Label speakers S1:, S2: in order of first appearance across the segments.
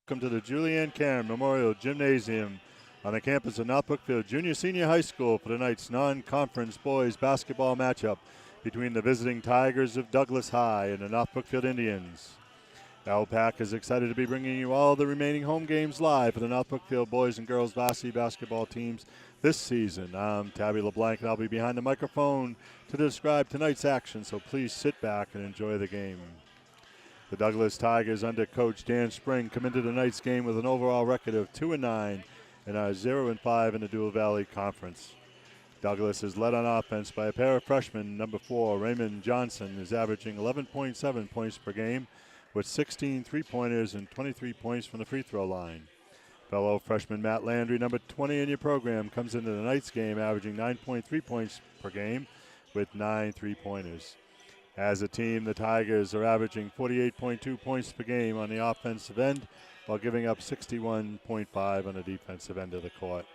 S1: welcome to the Julianne Cairn Memorial Gymnasium on the campus of North Brookfield Junior Senior High School for tonight's non-conference boys basketball matchup between the visiting Tigers of Douglas High and the North Brookfield Indians. LPAC is excited to be bringing you all the remaining home games live for the North Brookfield boys and girls varsity basketball teams this season. I'm Tabby LeBlanc, and I'll be behind the microphone to describe tonight's action, so please sit back and enjoy the game. The Douglas Tigers under coach Dan Spring come into tonight's game with an overall record of 2-9 and are 0-5 in the Dual Valley Conference. Douglas is led on offense by a pair of freshmen. Number 4, Raymond Johnson, is averaging 11.7 points per game with 16 three-pointers and 23 points from the free throw line. Fellow freshman Matt Landry, number 20 in your program, comes into tonight's game averaging 9.3 points per game with 9 three-pointers. As a team, the Tigers are averaging 48.2 points per game on the offensive end while giving up 61.5 on the defensive end of the court.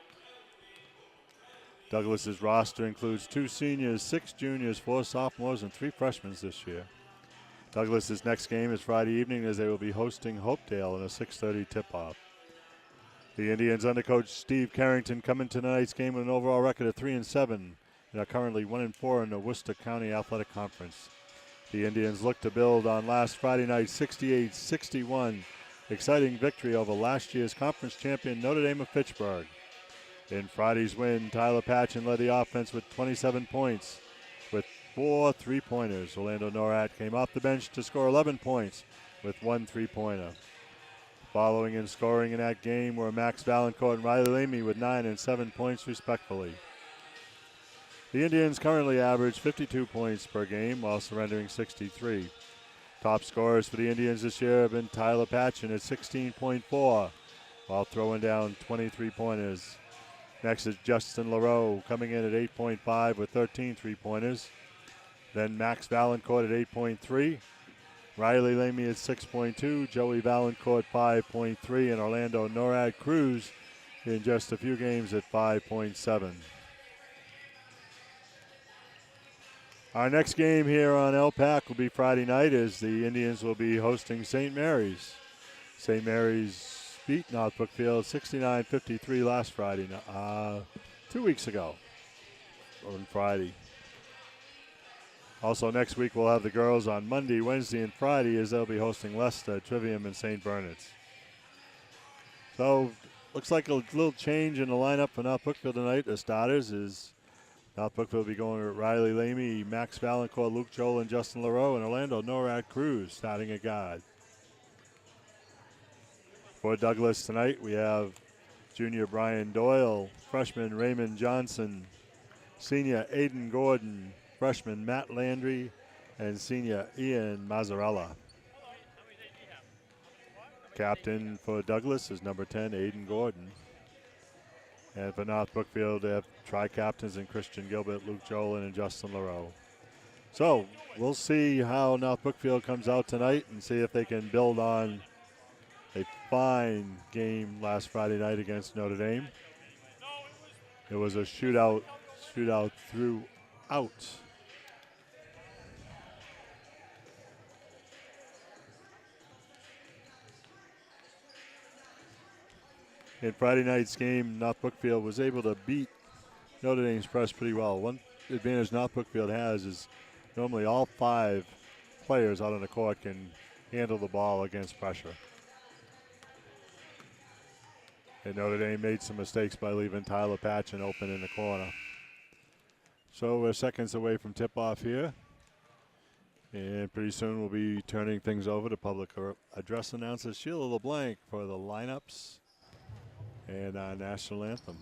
S1: Douglas's roster includes 2 seniors, 6 juniors, 4 sophomores, and 3 freshmen this year. Douglas's next game is Friday evening as they will be hosting Hopedale in a 6:30 tip-off. The Indians under coach Steve Carrington come into tonight's game with an overall record of 3-7 and are currently 1-4 in the Worcester County Athletic Conference. The Indians look to build on last Friday night's 68-61 exciting victory over last year's conference champion Notre Dame of Fitchburg. In Friday's win, Tyler Patchen led the offense with 27 points with 4 three-pointers. Orlando Norad came off the bench to score 11 points with 1 three-pointer. Following in scoring in that game were Max Valancourt and Riley Lamy with 9 and 7 points respectively. The Indians currently average 52 points per game while surrendering 63. Top scorers for the Indians this year have been Tyler Patchen at 16.4 while throwing down 23 pointers. Next is Justin LaRoe coming in at 8.5 with 13 three-pointers. Then Max Valancourt at 8.3. Riley Lamy at 6.2. Joey Valancourt 5.3. And Orlando Norad Cruz in just a few games at 5.7. Our next game here on LPAC will be Friday night as the Indians will be hosting St. Mary's. St. Mary's beat North Brookfield 69-53 last Friday, 2 weeks ago on Friday. Also next week we'll have the girls on Monday, Wednesday, and Friday as they'll be hosting Leicester, Trivium, and St. Bernard's. So looks like a little change in the lineup for North Brookfield tonight. The starters is North Brookfield will be going with Riley Lamy, Max Valancourt, Luke Joel, and Justin LaRoe, and Orlando Norad Cruz starting at guard. For Douglas tonight, we have junior Brian Doyle, freshman Raymond Johnson, senior Aiden Gordon, freshman Matt Landry, and senior Ian Mazzarella. Captain for Douglas is number 10, Aiden Gordon. And for North Brookfield, they have tri-captains in Christian Gilbert, Luke Jolin, and Justin LaRoe. So we'll see how North Brookfield comes out tonight and see if they can build on a fine game last Friday night against Notre Dame. It was a shootout throughout. In Friday night's game, North Brookfield was able to beat Notre Dame's press pretty well. One advantage North Brookfield has is normally all 5 players out on the court can handle the ball against pressure. And Notre Dame made some mistakes by leaving Tyler Patchen open in the corner. So we're seconds away from tip-off here. And pretty soon we'll be turning things over to public address announcer Sheila LeBlanc for the lineups and our national anthem.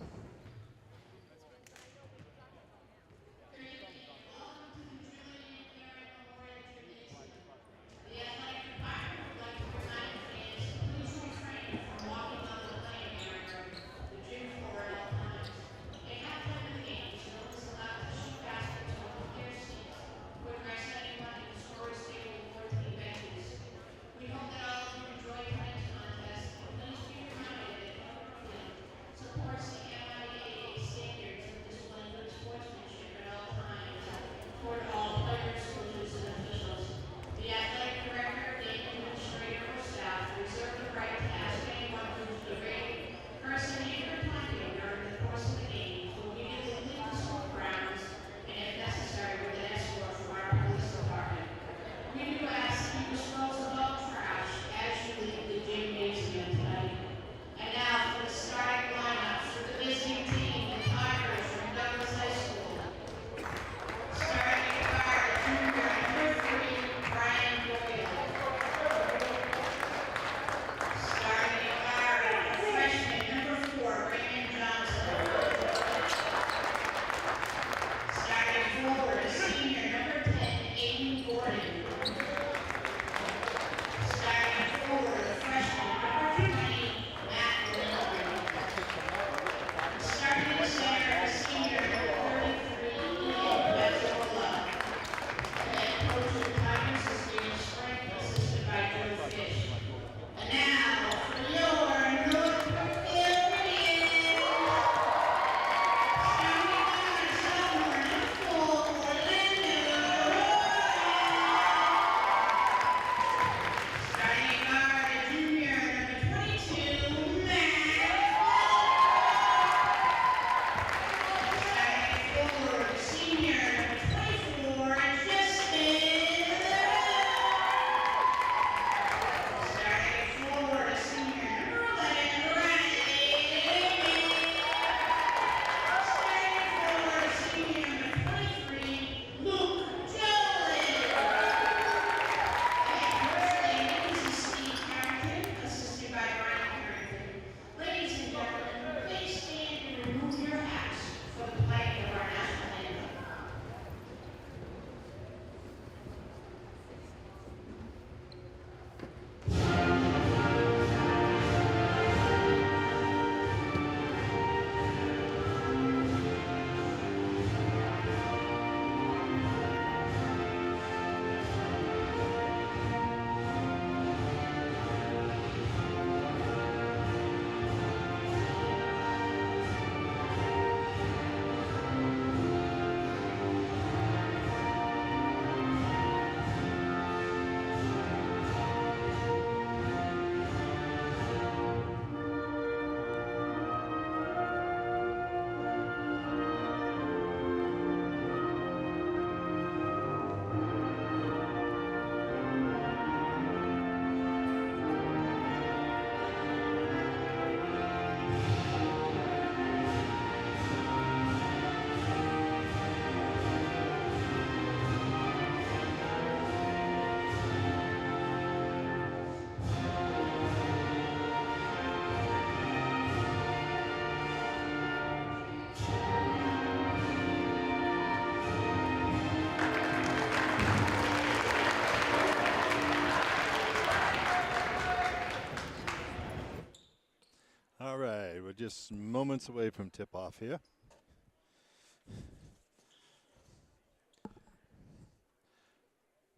S1: just moments away from tip-off here.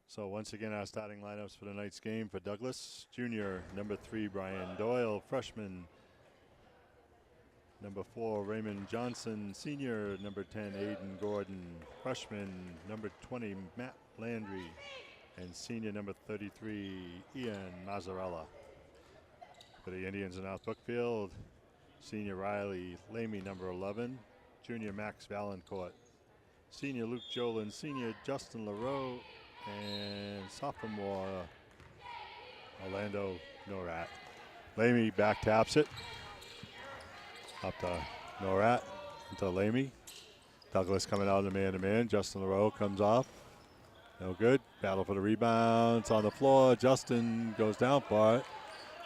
S1: So once again, our starting lineups for tonight's game for Douglas. Junior, number 3, Brian Doyle. Freshman, number 4, Raymond Johnson. Senior, number 10, Aiden Gordon. Freshman, number 20, Matt Landry. And senior, number 33, Ian Mazzarella. For the Indians in North Brookfield, senior Riley Lamy, number 11. Junior Max Valancourt. Senior Luke Jolin. Senior Justin LaRoe. And sophomore Orlando Norat. Lamy back taps it. Up to Norat into Lamy. Douglas coming out of the man-to-man. Justin LaRoe comes off. No good. Battle for the rebound. It's on the floor. Justin goes down for it.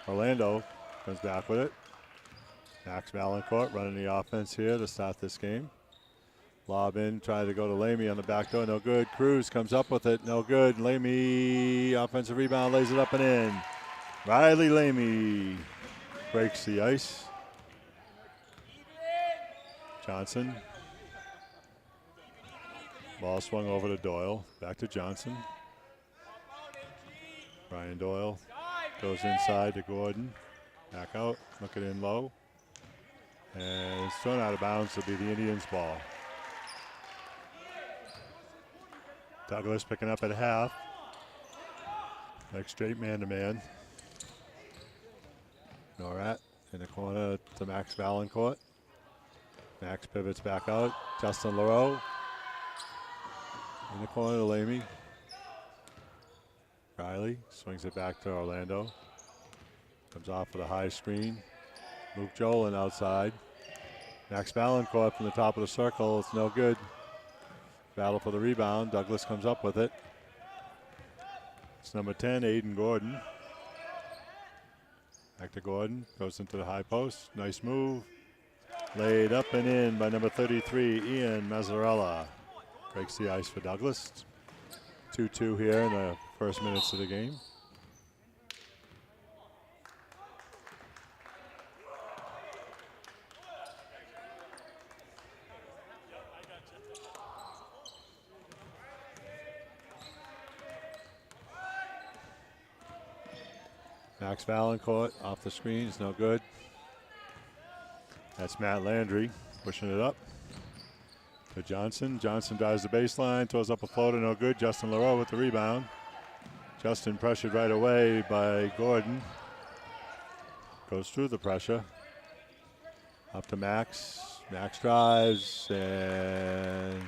S1: Orlando comes back with it. Max Valancourt running the offense here to start this game. Lob in, try to go to Lamy on the back door, no good. Cruz comes up with it, no good. Lamy, offensive rebound, lays it up and in. Riley Lamy breaks the ice. Johnson. Ball swung over to Doyle, back to Johnson. Brian Doyle goes inside to Gordon. Back out, looking in low. And it's thrown out of bounds to be the Indians' ball. Douglas picking up at half. Next straight man-to-man. Norat in the corner to Max Valancourt. Max pivots back out. Justin LaRoe in the corner to Lamy. Riley swings it back to Orlando. Comes off with a high screen. Luke Jolin outside. Max Valancourt from the top of the circle. It's no good. Battle for the rebound. Douglas comes up with it. It's number 10, Aiden Gordon. Back to Gordon. Goes into the high post. Nice move. Laid up and in by number 33, Ian Mazzarella. Breaks the ice for Douglas. 2-2 here in the first minutes of the game. Max Valancourt off the screen is no good. That's Matt Landry pushing it up to Johnson. Johnson drives the baseline, throws up a floater, no good. Justin LaRoe with the rebound. Justin pressured right away by Gordon. Goes through the pressure. Up to Max. Max drives, and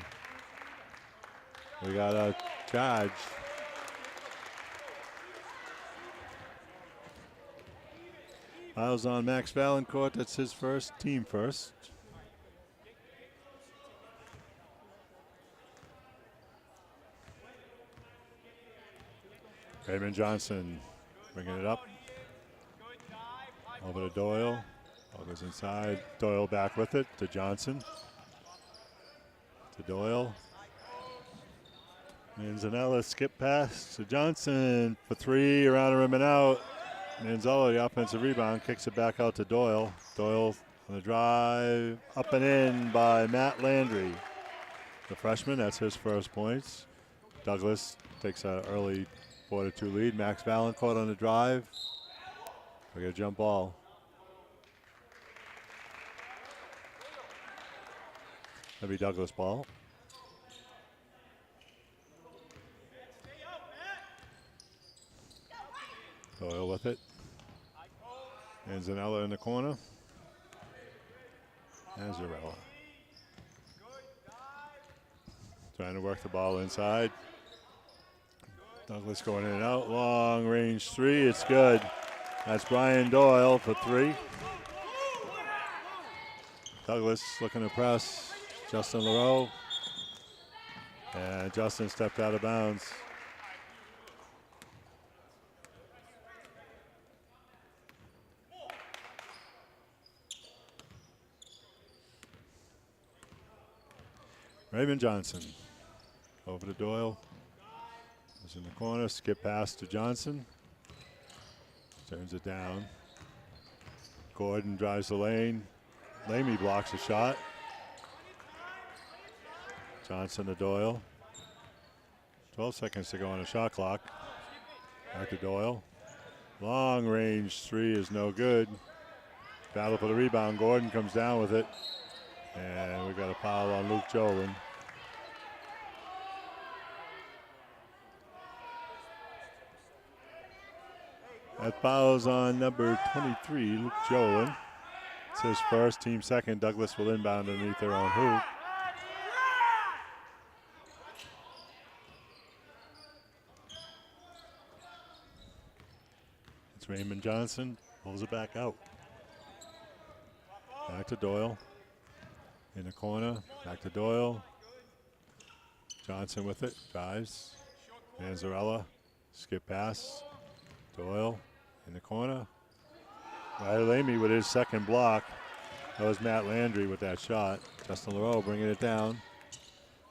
S1: we got a charge. Fouls on Max Valancourt. That's his first, team first. Raymond Johnson bringing it up. Over to Doyle. Ball goes inside. Doyle back with it to Johnson. To Doyle. Manzanella skip pass to Johnson for 3, around the rim and out. Manzella, the offensive rebound, kicks it back out to Doyle. Doyle on the drive, up and in by Matt Landry. The freshman, that's his first points. Douglas takes an early 4-2 lead. Max Valancourt on the drive. We got a jump ball. That'll be Douglas ball. Doyle with it. And Zanella in the corner. Azarella. Trying to work the ball inside. Douglas going in and out. Long range 3. It's good. That's Brian Doyle for 3. Douglas looking to press. Justin LaRoe. And Justin stepped out of bounds. Raymond Johnson over to Doyle. Is in the corner. Skip pass to Johnson. Turns it down. Gordon drives the lane. Lamy blocks a shot. Johnson to Doyle. 12 seconds to go on the shot clock. Back to Doyle. Long range three is no good. Battle for the rebound. Gordon comes down with it. And we got a foul on Luke Jolin. That foul's on number 23, Luke Jolin. It's his first, team second. Douglas will inbound underneath their own hoop. It's Raymond Johnson, pulls it back out. Back to Doyle. In the corner, back to Doyle. Johnson with it, drives. Manzarella, skip pass. Doyle in the corner. Riley Lamy with his second block. That was Matt Landry with that shot. Justin Leroux bringing it down.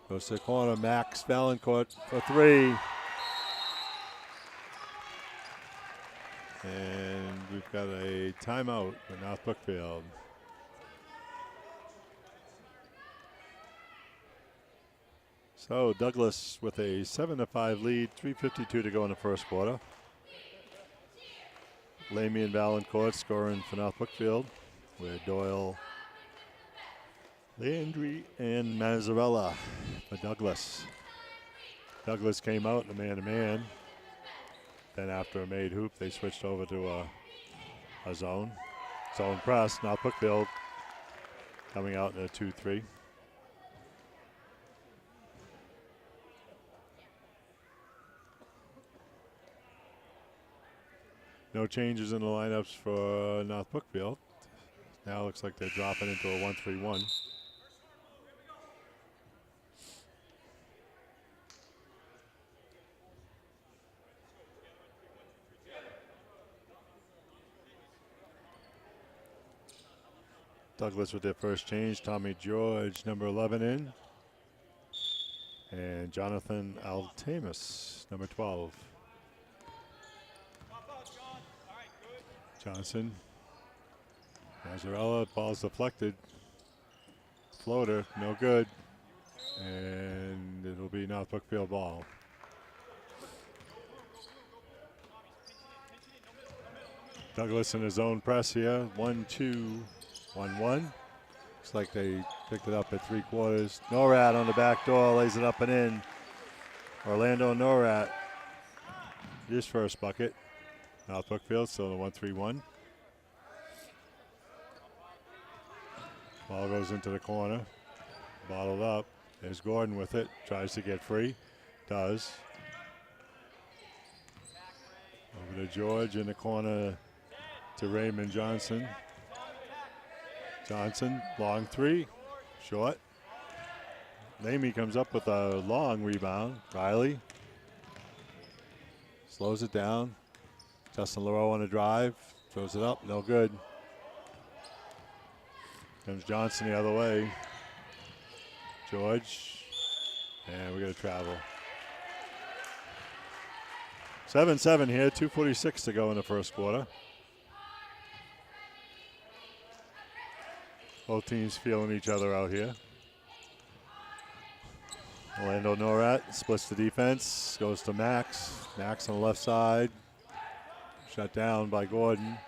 S1: Goes to the corner, Max Valancourt for three. And we've got a timeout for North Brookfield. So Douglas with a 7-5 lead, 3:52 to go in the first quarter. Lamy and Valancourt scoring for North Brookfield, with Doyle, Landry, and Mazzarella for Douglas. Douglas came out in a man-to-man. Then after a made hoop, they switched over to a zone. Zone press. North Brookfield coming out in a 2-3. No changes in the lineups for North Brookfield. Now it looks like they're dropping into a 1-3-1. Douglas with their first change. Tommy George, number 11 in. And Jonathan Altamus, number 12. Johnson. Mazzarella, ball's deflected. Floater, no good. And it'll be North Brookfield ball. Douglas in his own press here. 1-2, 1-1. Looks like they picked it up at 3/4. Norat on the back door, lays it up and in. Orlando Norat, his first bucket. North Brookfield still in a 1-3-1. Ball goes into the corner. Bottled up. There's Gordon with it. Tries to get free. Does. Over to George in the corner to Raymond Johnson. Johnson, long three. Short. Lamy comes up with a long rebound. Riley slows it down. Justin Leroux on a drive, throws it up, no good. Comes Johnson the other way. George, and we're going to travel. 7-7 here, 2:46 to go in the first quarter. Both teams feeling each other out here. Orlando Norat splits the defense, goes to Max. Max on the left side. Shut down by Gordon.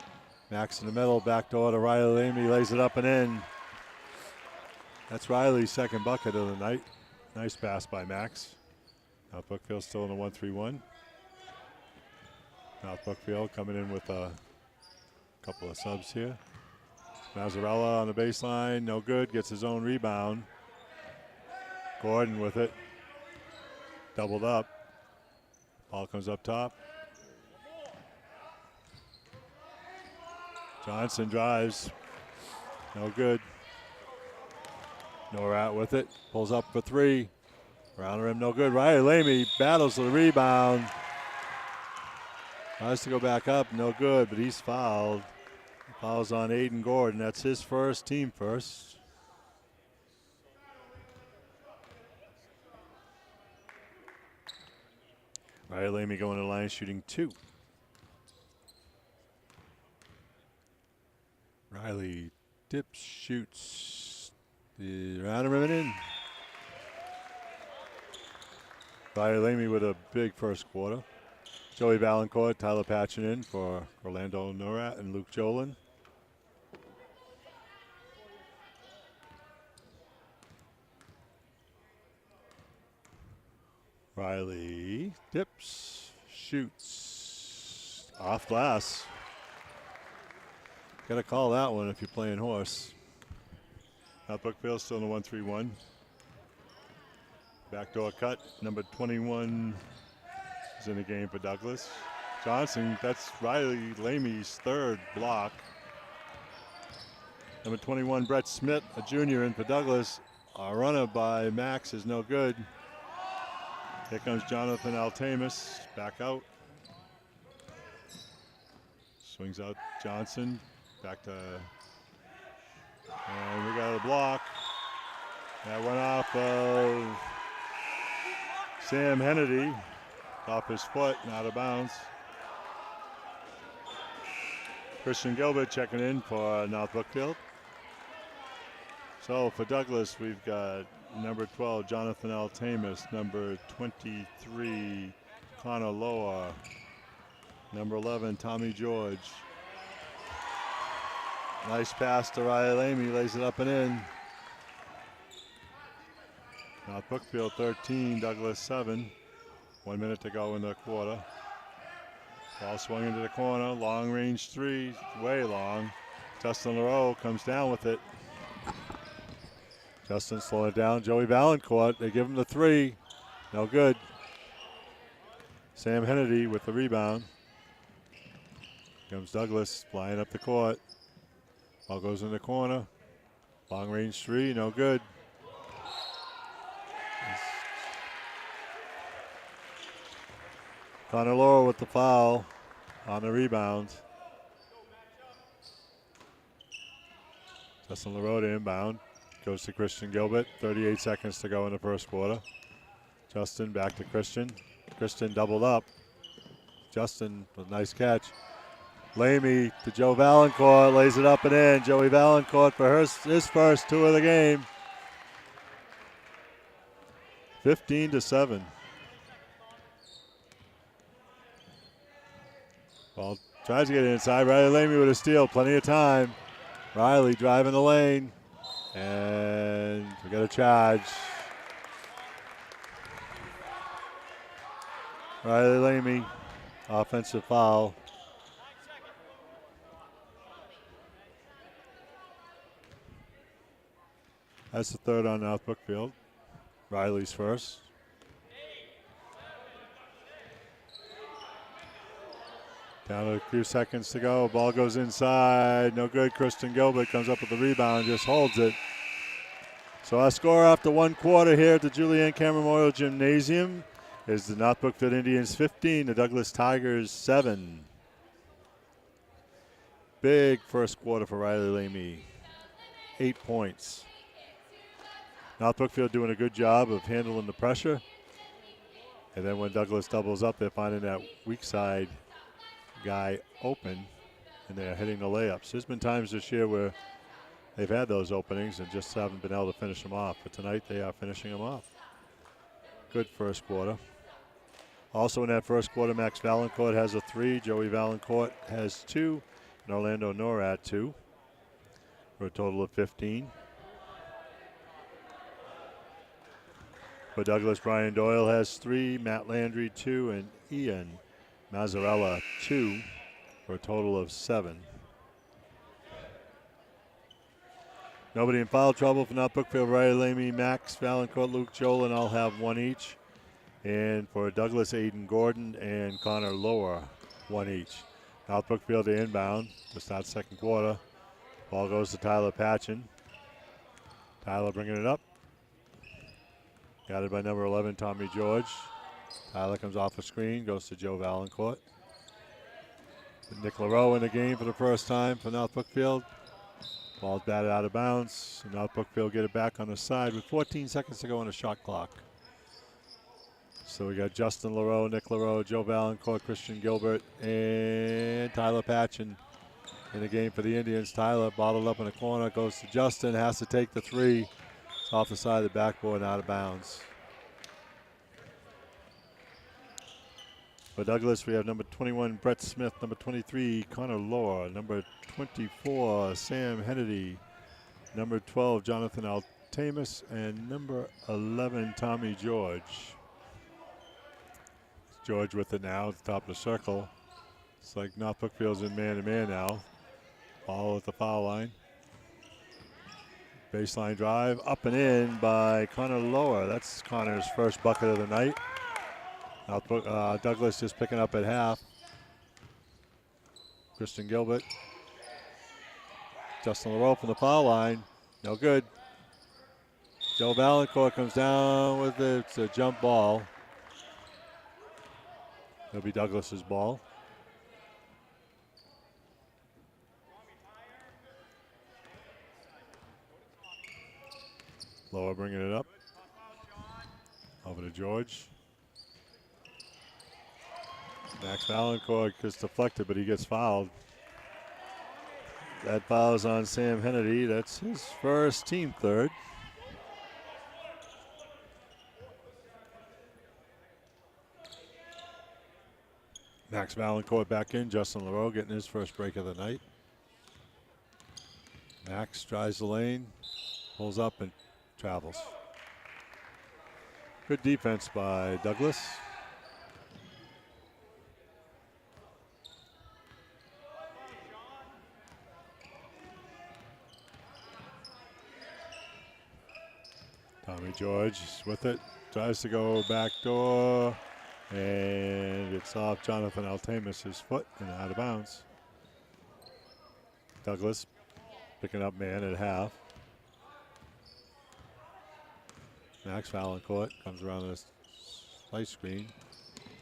S1: Max in the middle, backdoor to Riley Lamy, lays it up and in. That's Riley's second bucket of the night. Nice pass by Max. North Brookfield still in a 1-3-1. North Brookfield coming in with a couple of subs here. Mazzarella on the baseline, no good, gets his own rebound. Gordon with it. Doubled up. Ball comes up top. Johnson drives. No good. Norat with it. Pulls up for three. Around the rim, no good. Riley Lamy battles the rebound. Tries to go back up, no good, but he's fouled. Fouls on Aiden Gordon. That's his first, team first. Riley Lamy going to the line, shooting 2. Riley dips, shoots. The round and rim and in. Riley Lamy with a big first quarter. Joey Valancourt, Tyler Patchen in for Orlando Norat and Luke Jolin. Riley dips, shoots, off glass. Got to call that one if you're playing horse. Now Brookfield still in the 1-3-1. Backdoor cut, number 21 is in the game for Douglas. Johnson, that's Riley Lamy's third block. Number 21, Brett Smith, a junior in for Douglas. A runner by Max is no good. Here comes Jonathan Altamus, back out. Swings out Johnson, back to, and we got a block. That went off of Sam Hennedy, off his foot and out of bounds. Christian Gilbert checking in for North Brookfield. So for Douglas, we've got number 12, Jonathan Altamus, number 23, Connor Loa, number 11, Tommy George. Nice pass to Riley Lamy, lays it up and in. North Brookfield 13, Douglas 7. 1 minute to go in the quarter. Ball swung into the corner, long range three, way long. Justin LaRoe comes down with it. Justin slowing it down. Joey Valancourt, they give him the three. No good. Sam Hennedy with the rebound. Comes Douglas flying up the court. Ball goes in the corner. Long range three, no good. Connor Lowe with the foul on the rebound. Justin LaRoe to inbound. Goes to Christian Gilbert. 38 seconds to go in the first quarter. Justin back to Christian. Christian doubled up. Justin with a nice catch. Lamy to Joe Valancourt. Lays it up and in. Joey Valancourt for his first two of the game. 15-7. Ball tries to get it inside. Riley Lamy with a steal. Plenty of time. Riley driving the lane. And we got a charge. Riley Lamy, offensive foul. That's the third on North Brookfield. Riley's first. Down to a few seconds to go. Ball goes inside. No good. Christian Gilbert comes up with the rebound and just holds it. So our score after one quarter here at the Julianne Cameron Memorial Gymnasium is the North Brookfield Indians 15, the Douglas Tigers 7. Big first quarter for Riley Lamy. 8 points. North Brookfield doing a good job of handling the pressure. And then when Douglas doubles up, they're finding that weak side guy open, and they're hitting the layups. There's been times this year where they've had those openings and just haven't been able to finish them off. But tonight they are finishing them off. Good first quarter. Also in that first quarter, Max Valancourt has a 3. Joey Valancourt has 2. And Orlando Norat 2. For a total of 15. For Douglas, Brian Doyle has 3. Matt Landry 2. And Ian Mazzarella 2 for a total of 7. Nobody in foul trouble for North Brookfield. Riley Lamy, Max Valancourt, Luke Jolin all have 1 each. And for Douglas, Aiden Gordon and Connor Lower 1 each. North Brookfield to inbound to start second quarter. Ball goes to Tyler Patchen. Tyler bringing it up. Got it by number 11, Tommy George. Tyler comes off the screen, goes to Joe Valancourt. Nick LaRoe in the game for the first time for North Brookfield. Ball's batted out of bounds. North Brookfield get it back on the side with 14 seconds to go on the shot clock. So we got Justin LaRoe, Nick LaRoe, Joe Valancourt, Christian Gilbert, and Tyler Patchen in the game for the Indians. Tyler bottled up in the corner, goes to Justin, has to take the three. It's off the side of the backboard and out of bounds. For Douglas, we have number 21, Brett Smith, number 23, Connor Lohr, number 24, Sam Hennedy, number 12, Jonathan Altamus, and number 11, Tommy George. George with it now at the top of the circle. It's like North Brookfield's in man-to-man now. Ball at the foul line. Baseline drive, up and in by Connor Lohr. That's Connor's first bucket of the night. Douglas just picking up at half. Christian Gilbert. Justin LaRoe from the foul line. No good. Joe Valancourt comes down with it. It's a jump ball. It'll be Douglas's ball. Lower bringing it up. Over to George. Max Valancourt gets deflected, but he gets fouled. That foul is on Sam Hennedy. That's his first, team third. Max Valancourt back in. Justin LaRoe getting his first break of the night. Max drives the lane, pulls up and travels. Good defense by Douglas. Tommy George is with it, tries to go back door, and it's off Jonathan Altamus' foot and out of bounds. Douglas picking up man at half. Max Valancourt comes around this slice screen.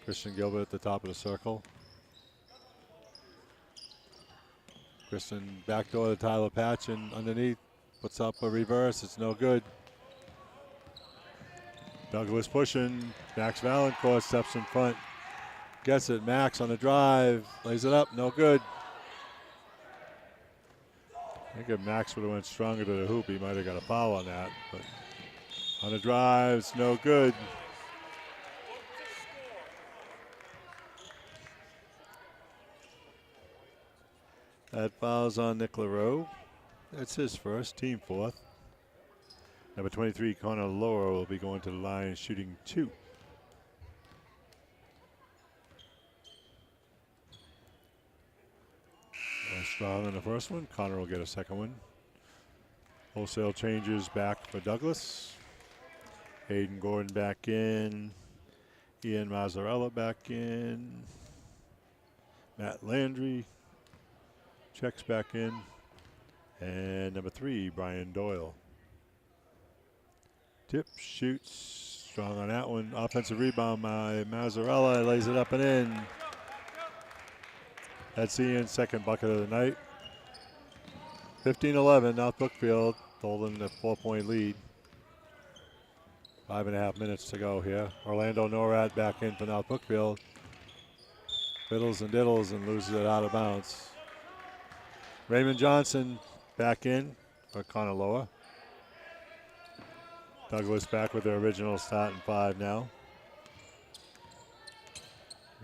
S1: Christian Gilbert at the top of the circle. Christian backdoor to Tyler Patchen underneath. Puts up a reverse. It's no good. Douglas pushing. Max Valancourt steps in front. Gets it. Max on the drive. Lays it up. No good. I think if Max would have went stronger to the hoop, he might have got a foul on that. But on the drive, it's no good. That foul's on Nick LaRoe. That's his first, team fourth. Number 23, Connor Lohr, will be going to the line shooting 2. Strong in the first one. Connor will get a second one. Wholesale changes back for Douglas. Hayden Gordon back in. Ian Mazzarella back in. Matt Landry checks back in. And number 3, Brian Doyle. Tip, shoots, strong on that one. Offensive rebound by Mazzarella, lays it up and in. That's Ian's second bucket of the night. 15-11, North Brookfield holding the 4-point lead. 5.5 minutes to go here. Orlando Norad back in for North Brookfield. Fiddles and diddles and loses it out of bounds. Raymond Johnson back in for Connor Lohr. Douglas back with their original starting 5 now.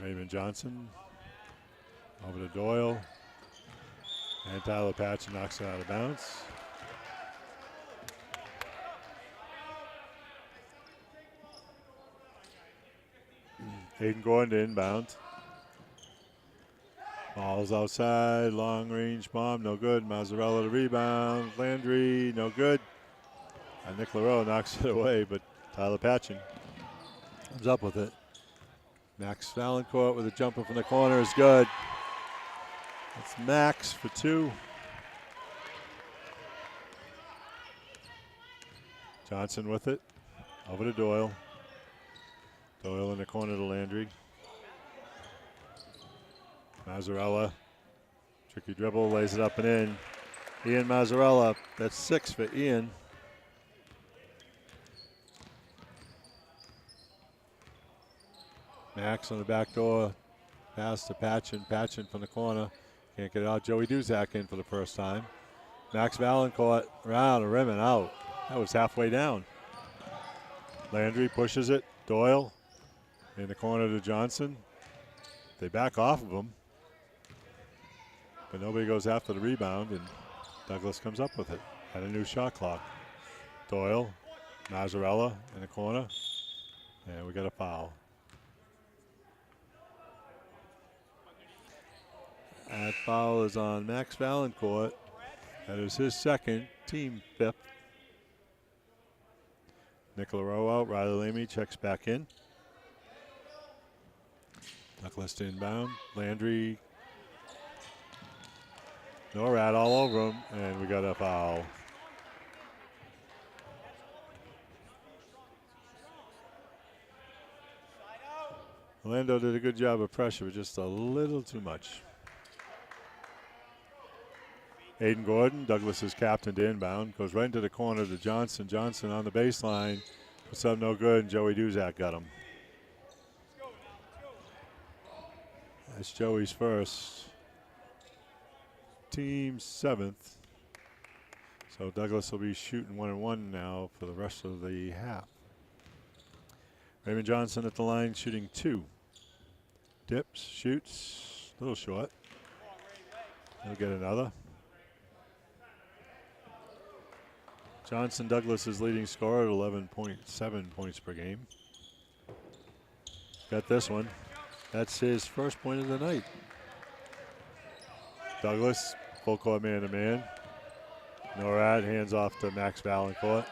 S1: Raymond Johnson over to Doyle. And Tyler Patchen knocks it out of bounds. Hayden Gordon to inbound. Ball's outside, long range bomb, no good. Mazzarella to rebound. Landry, no good. And Nick LaRoe knocks it away, but Tyler Patchen comes up with it. Max Valancourt with a jumper from the corner is good. It's Max for 2. Johnson with it. Over to Doyle. Doyle in the corner to Landry. Mazzarella. Tricky dribble, lays it up and in. Ian Mazzarella, that's 6 for Ian. Max on the back door. Pass to Patchen. Patchen from the corner. Can't get it out. Joey Duzak in for the first time. Max Valancourt around the rim and out. That was halfway down. Landry pushes it. Doyle in the corner to Johnson. They back off of him. But nobody goes after the rebound, and Douglas comes up with it at a new shot clock. Doyle, Mazzarella in the corner, and we got a foul. That foul is on Max Valancourt. That is his second, team fifth. Nicola Rowe out, Riley Lamy checks back in. Douglas to inbound. Landry, Norad all over him, and we got a foul. Orlando did a good job of pressure, but just a little too much. Aiden Gordon, Douglas's captain to inbound, goes right into the corner to Johnson. Johnson on the baseline, puts up no good, and Joey Duzak got him. That's Joey's first. Team seventh. So Douglas will be shooting 1-1 now for the rest of the half. Raymond Johnson at the line shooting 2. Dips, shoots, a little short. He'll get another. Johnson, Douglas's leading scorer at 11.7 points per game. Got this one. That's his first point of the night. Douglas, full court man-to-man. Norad hands off to Max Valancourt.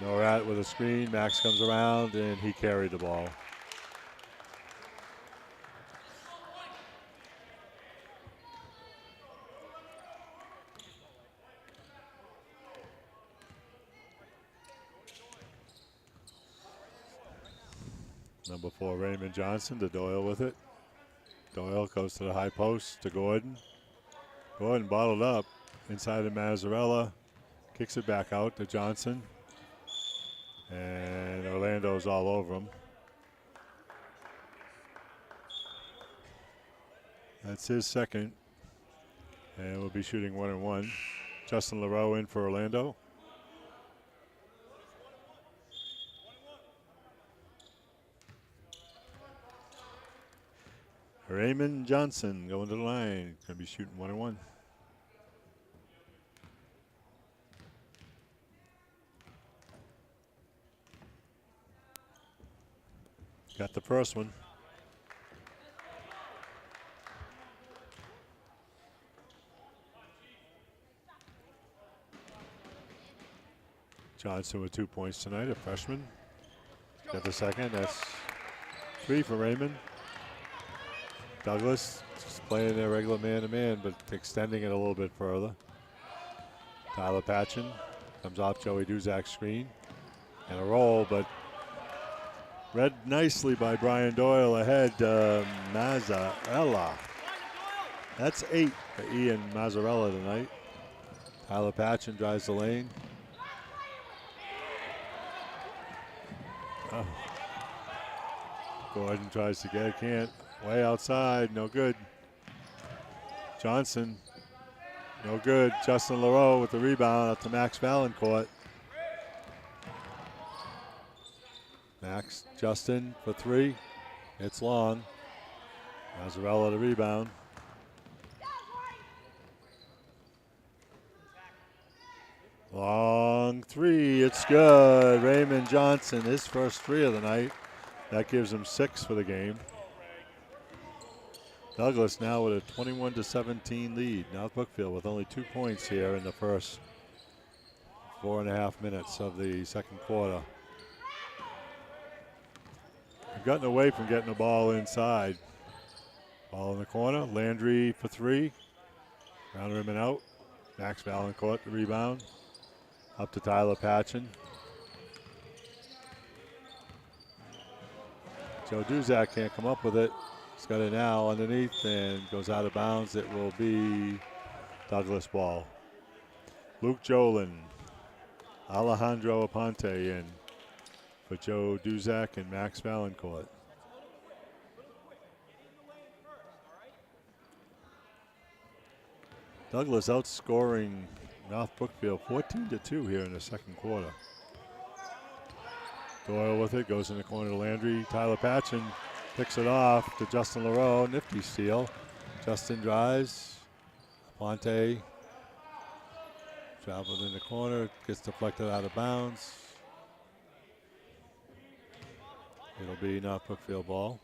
S1: Norad with a screen. Max comes around, and he carried the ball. Number 4, Raymond Johnson to Doyle with it. Doyle goes to the high post to Gordon. Gordon bottled up inside of Mazzarella. Kicks it back out to Johnson. And Orlando's all over him. That's his second. And we'll be shooting 1-1. Justin LaRoe in for Orlando. Raymond Johnson going to the line. Going to be shooting 1-1. Got the first one. Johnson with 2 points tonight, a freshman. Got the second. That's 3 for Raymond. Douglas just playing their regular man-to-man, but extending it a little bit further. Tyler Patchen comes off Joey Duzak's screen. And a roll, but read nicely by Brian Doyle ahead. Mazzarella. That's 8 for Ian Mazzarella tonight. Tyler Patchen drives the lane. Oh. Gordon tries to get it, can't. Way outside, no good. Johnson, no good. Justin LaRoe with the rebound up to Max Valancourt. Max, Justin for 3. It's long. Mazzarella the rebound. Long 3, it's good. Raymond Johnson, his first 3 of the night. That gives him 6 for the game. Douglas now with a 21-17 lead. Now Brookfield with only 2 points here in the first 4.5 minutes of the second quarter. We've gotten away from getting the ball inside. Ball in the corner. Landry for 3. Round rim and out. Max Valancourt the rebound. Up to Tyler Patchen. Joe Duzak can't come up with it. He's got it now underneath and goes out of bounds. It will be Douglas ball. Luke Jolin, Alejandro Aponte in for Joe Duzak and Max Valancourt. Douglas outscoring North Brookfield 14-2 here in the second quarter. Doyle with it, goes in the corner to Landry. Tyler Patchen picks it off to Justin LaRoe. Nifty steal. Justin drives. Ponte traveled in the corner, gets deflected out of bounds. It'll be North Brookfield ball.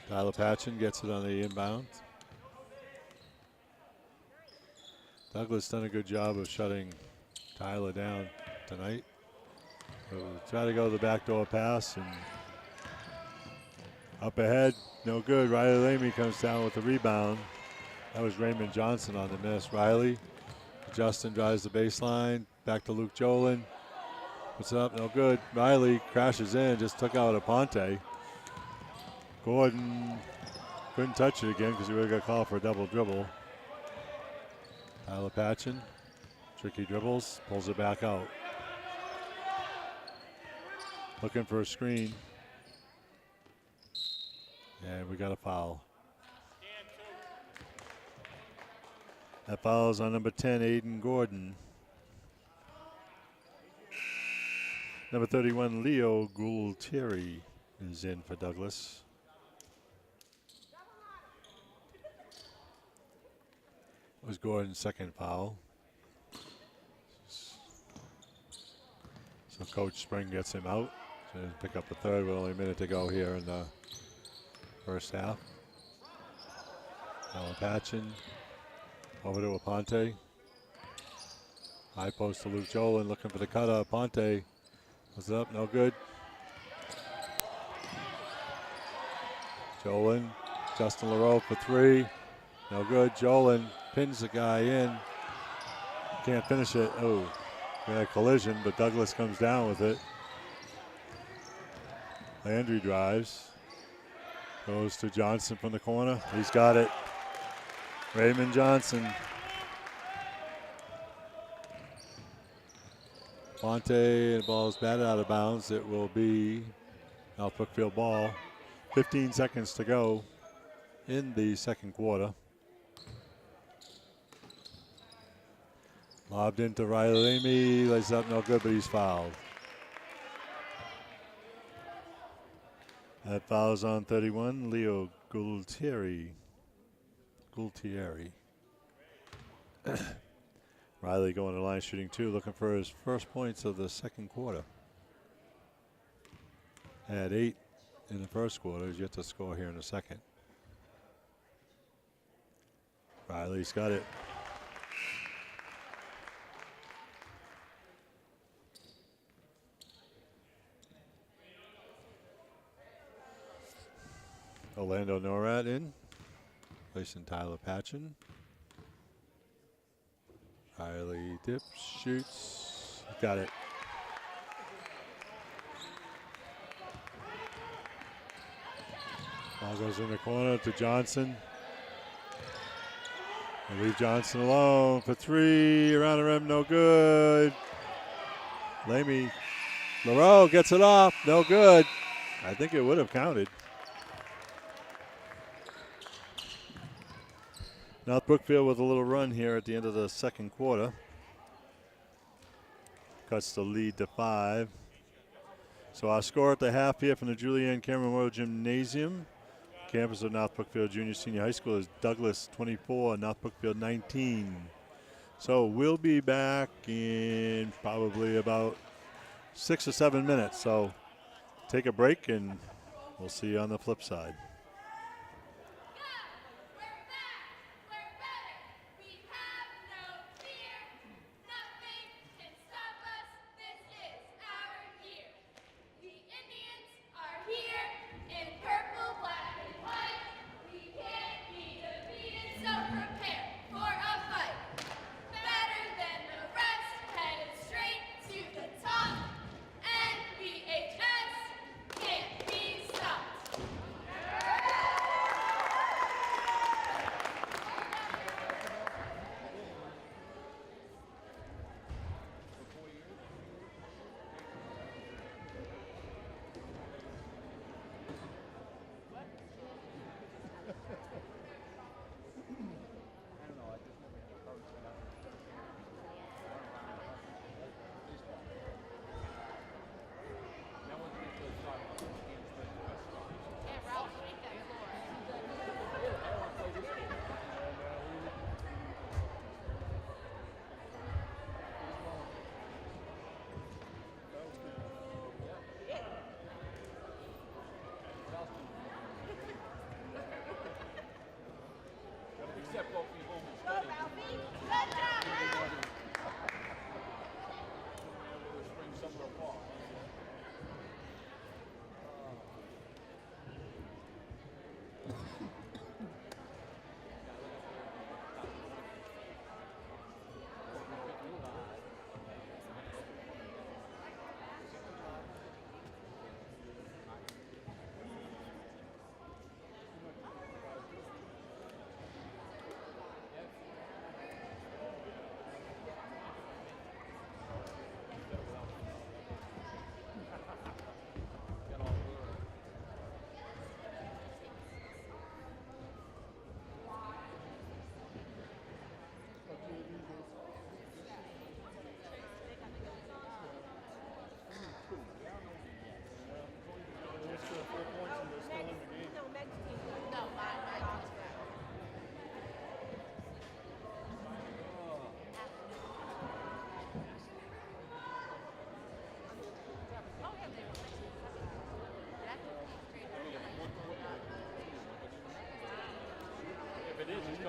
S1: Tyler Patchen gets it on the inbound. Douglas done a good job of shutting Tyler down tonight. We'll try to go to the backdoor pass and up ahead, no good. Riley Lamy comes down with the rebound. That was Raymond Johnson on the miss. Riley, Justin drives the baseline, back to Luke Jolin. Puts it up, no good. Riley crashes in, just took out a Ponte. Gordon couldn't touch it again because he would have got called for a double dribble. Tyler Patchen, tricky dribbles, pulls it back out. Looking for a screen. And we got a foul. That foul is on number 10, Aiden Gordon. Number 31, Leo Gualtieri is in for Douglas. It was Gordon's second foul. So Coach Spring gets him out. So he'll pick up the third with only a minute to go here in the first half. Tyler Patchen over to Aponte. High post to Luke Jolin looking for the cutter. Aponte was up, no good. Jolin, Justin LaRoe for three. No good. Jolin pins the guy in. Can't finish it. Oh, we had a collision, but Douglas comes down with it. Landry drives. Goes to Johnson from the corner. He's got it. Raymond Johnson. Ponte, the ball is batted out of bounds. It will be North Brookfield ball. 15 seconds to go in the second quarter. Lobbed into Riley Lamy. Lays up, no good, but he's fouled. That foul is on 31, Leo Gualtieri. Riley going to the line shooting two, looking for his first points of the second quarter. Had 8 in the first quarter. He's yet to score here in the second. Riley's got it. Orlando Norad in, placing Tyler Patchen. Riley dips, shoots, got it. Ball goes in the corner to Johnson. They leave Johnson alone for three, around the rim, no good. Lamy, LaRoe gets it off, no good. I think it would have counted. North Brookfield with a little run here at the end of the second quarter. Cuts the lead to 5. So our score at the half here from the Julianne Cameron Memorial Gymnasium, campus of North Brookfield Junior Senior High School, is Douglas 24, North Brookfield 19. So we'll be back in probably about 6 or 7 minutes. So take a break and we'll see you on the flip side.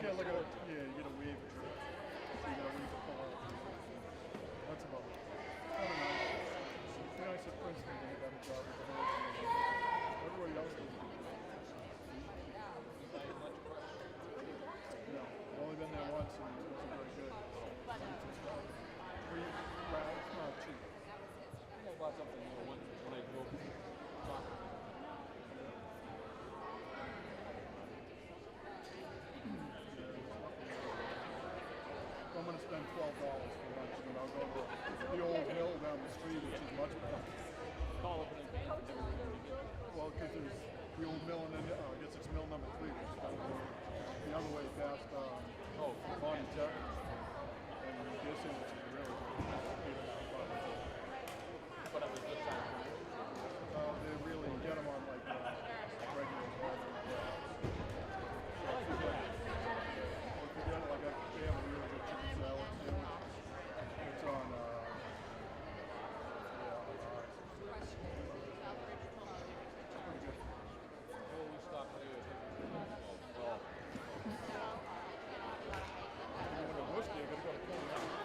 S2: can't look at it. Yeah, you get a wave. So you got to wait to pull out. That's about it. I don't know. It's nice at Princeton did a better job with the whole team. Everybody else did. No, I've only been there once and it wasn't very good. Well, it's not cheap.
S3: I bought something when I drove soccer.
S2: I'm going to spend $12 for lunch, and I'll go to the old mill down the street, which is much better.
S3: Call opening day.
S2: Well, because there's the old mill, and then I guess it's mill number 3, which is down the other way past Bonnie Terrace. And this is really good.
S3: But it was this time.
S2: They really get them on like regular bread.
S3: I like the bread.
S2: Or if you get it like they have a really good chicken salad sandwich. It's on, pretty good.
S3: Oh, we stopped here.
S2: You want a whiskey, you gotta go to Coney Island.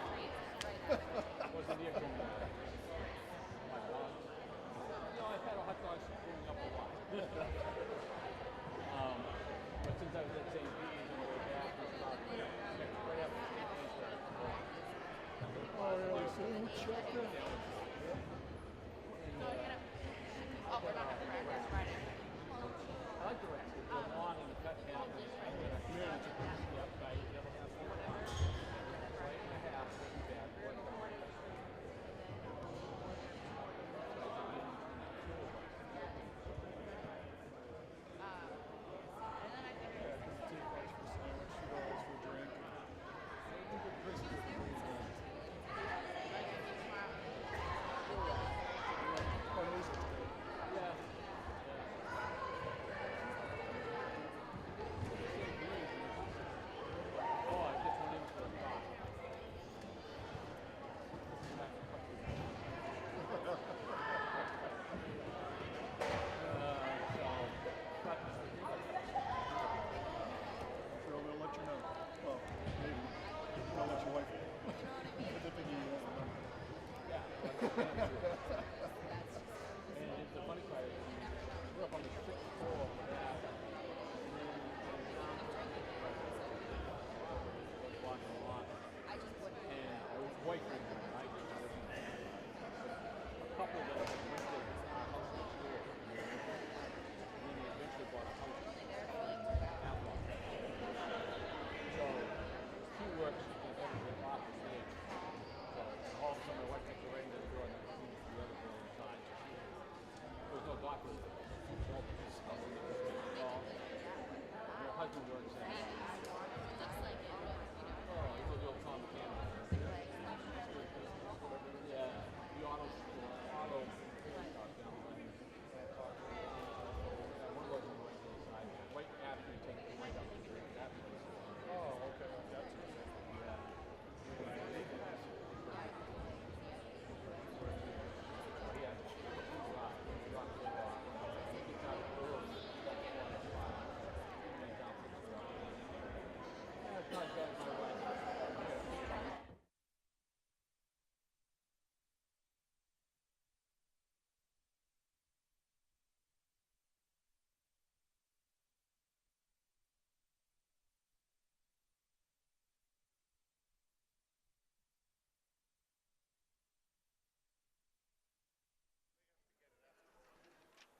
S3: Wasn't here for me. My God. You know, I've had a hot dog growing up a lot. But since I was at St. Peter's on the way back, we stopped right after St. Peter's.
S2: Oh, really? So who checked that?
S3: I like the rest. The lawn and the cut half.
S2: Yeah, it's a
S3: Yep, I eat the other half. Right and a half. Wasn't bad.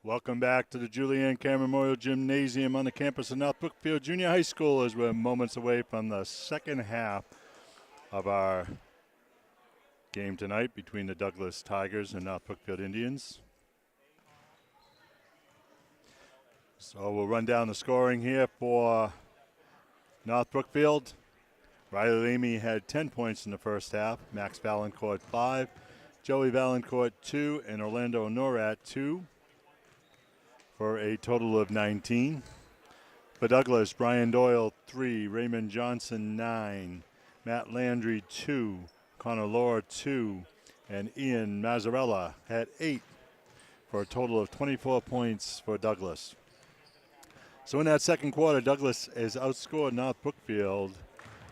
S1: Welcome back to the Julianne Cameron Memorial Gymnasium on the campus of North Brookfield Junior High School as we're moments away from the second half of our game tonight between the Douglas Tigers and North Brookfield Indians. So we'll run down the scoring here for North Brookfield. Riley Lamy had 10 points in the first half. Max Valancourt 5. Joey Valancourt 2 and Orlando Norat 2 for a total of 19. For Douglas, Brian Doyle 3, Raymond Johnson 9, Matt Landry 2, Connor Lohr 2, and Ian Mazzarella had 8 for a total of 24 points for Douglas. So in that second quarter, Douglas has outscored North Brookfield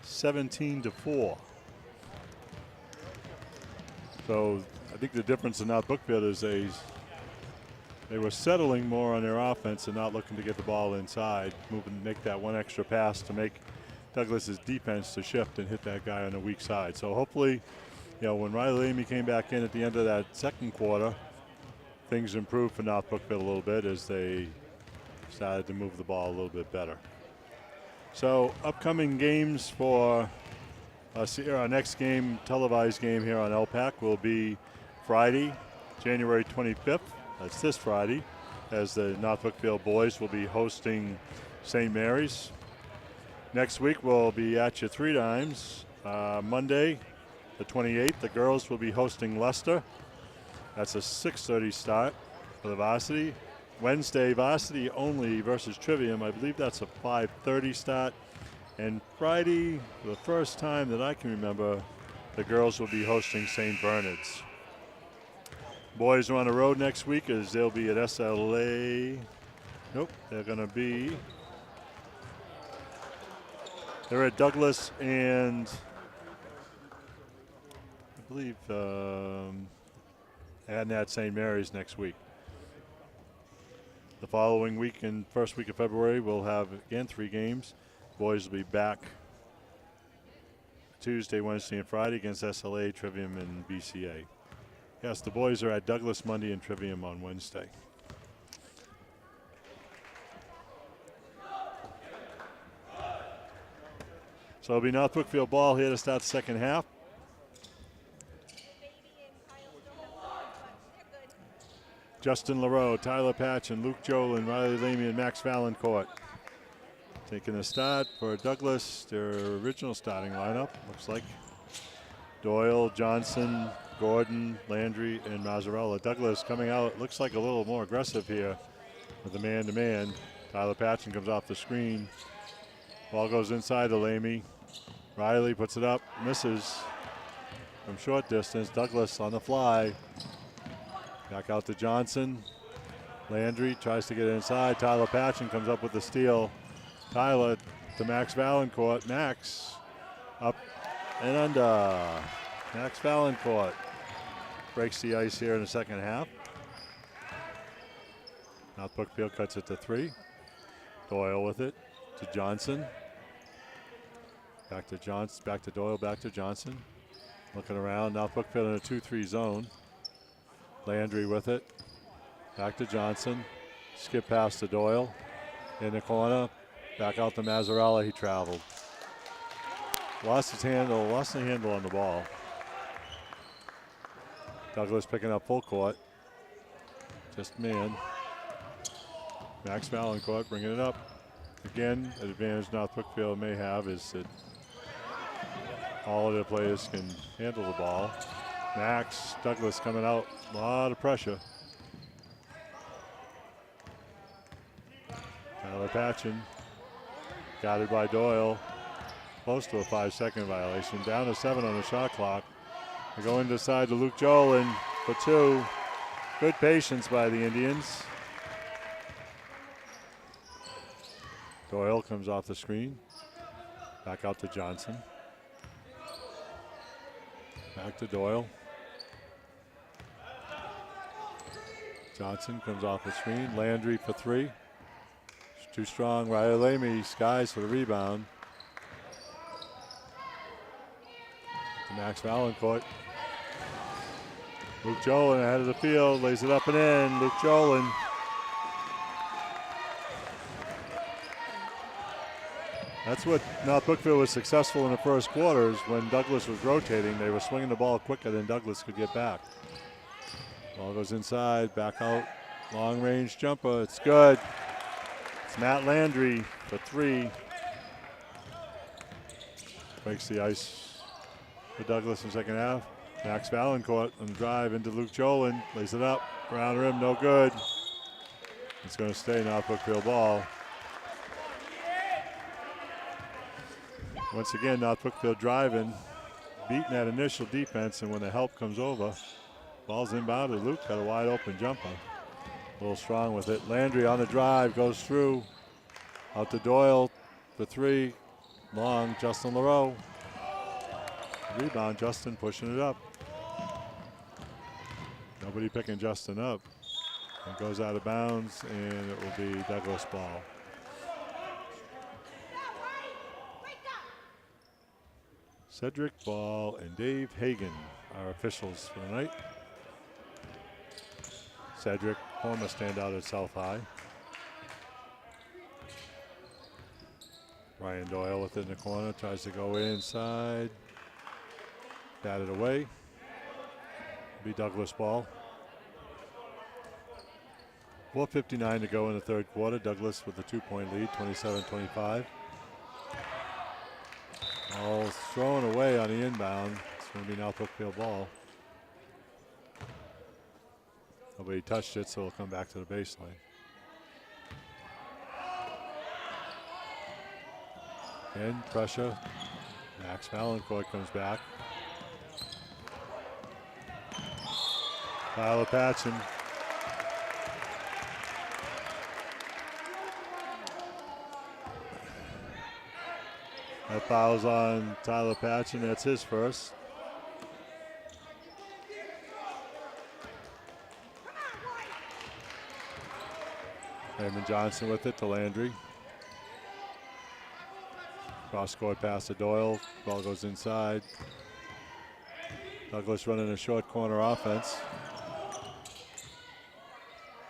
S1: 17-4. So I think the difference in North Brookfield is they were settling more on their offense and not looking to get the ball inside, make that one extra pass to make Douglas's defense to shift and hit that guy on the weak side. So hopefully, when Riley Amy came back in at the end of that second quarter, things improved for North Brookfield a little bit as they started to move the ball a little bit better. So upcoming games for us here, our next game, televised game here on LPAC, will be Friday, January 25th. That's this Friday, as the North Brookfield boys will be hosting St. Mary's. Next week we'll be at you 3 times. Monday, the 28th, the girls will be hosting Leicester. That's a 6:30 start for the varsity. Wednesday, varsity only versus Trivium. I believe that's a 5:30 start. And Friday, for the first time that I can remember, the girls will be hosting St. Bernard's. Boys are on the road next week as they'll be at SLA. Nope, they're at Douglas and I believe and at St. Mary's next week. The following week, in first week of February, we'll have again 3 games. Boys will be back Tuesday, Wednesday, and Friday against SLA, Trivium, and BCA. Yes, the boys are at Douglas Monday and Trivium on Wednesday. So it'll be North Brookfield ball here to start the second half. Justin LaRoe, Tyler Patch, and Luke Jolin, Riley Lamy, and Max Valancourt taking a start for Douglas. Their original starting lineup looks like Doyle, Johnson, Gordon, Landry, and Mazzarella. Douglas coming out, looks like a little more aggressive here with the man-to-man. Tyler Patchen comes off the screen. Ball goes inside to Lamy. Riley puts it up, misses from short distance. Douglas on the fly. Back out to Johnson. Landry tries to get inside. Tyler Patchen comes up with the steal. Tyler to Max Valancourt. Max up and under. Max Valancourt breaks the ice here in the second half. North Brookfield cuts it to 3. Doyle with it to Johnson. Back to Johnson, back to Doyle, back to Johnson. Looking around, North Brookfield in a 2-3 zone. Landry with it. Back to Johnson. Skip pass to Doyle. In the corner. Back out to Mazzarella. He traveled. Lost the handle on the ball. Douglas picking up full court. Just man. Max Valancourt bringing it up. Again, an advantage North Brookfield may have is that all of the players can handle the ball. Max, Douglas coming out, a lot of pressure. Tyler Patchen, guarded by Doyle, close to a 5-second violation. Down to 7 on the shot clock. They go inside to Luke Jolin for 2. Good patience by the Indians. Doyle comes off the screen. Back out to Johnson. Back to Doyle. Johnson comes off the screen. Landry for 3. It's too strong. Riley Lamy skies for the rebound. To Max Valancourt. Luke Jolin ahead of the field. Lays it up and in. Luke Jolin. That's what North Brookfield was successful in the first quarters. When Douglas was rotating, they were swinging the ball quicker than Douglas could get back. Ball goes inside, back out, long range jumper, it's good. It's Matt Landry for 3. Breaks the ice for Douglas in the second half. Max Valancourt on the drive into Luke Jolin, lays it up, around the rim, no good. It's going to stay North Brookfield ball. Once again, North Brookfield driving, beating that initial defense, and when the help comes over, ball's inbounded. Luke got a wide open jumper. A little strong with it. Landry on the drive, goes through. Out to Doyle for three. Long, Justin LaRoe. Rebound, Justin pushing it up. Nobody picking Justin up. It goes out of bounds, and it will be Douglas ball. Cedric Ball and Dave Hagan are officials for the night. Cedric, former standout at South High. Ryan Doyle within the corner, tries to go inside. Batted away. Be Douglas ball. 4:59 to go in the third quarter. Douglas with a 2-point lead, 27-25. All thrown away on the inbound. It's going to be now Brookfield ball. Nobody touched it, so it'll come back to the baseline. And pressure. Max Valancourt comes back. Tyler Patchen. That foul's on Tyler Patchen. That's his first. Raymond Johnson with it to Landry. Cross court pass to Doyle. Ball goes inside. Douglas running a short corner offense.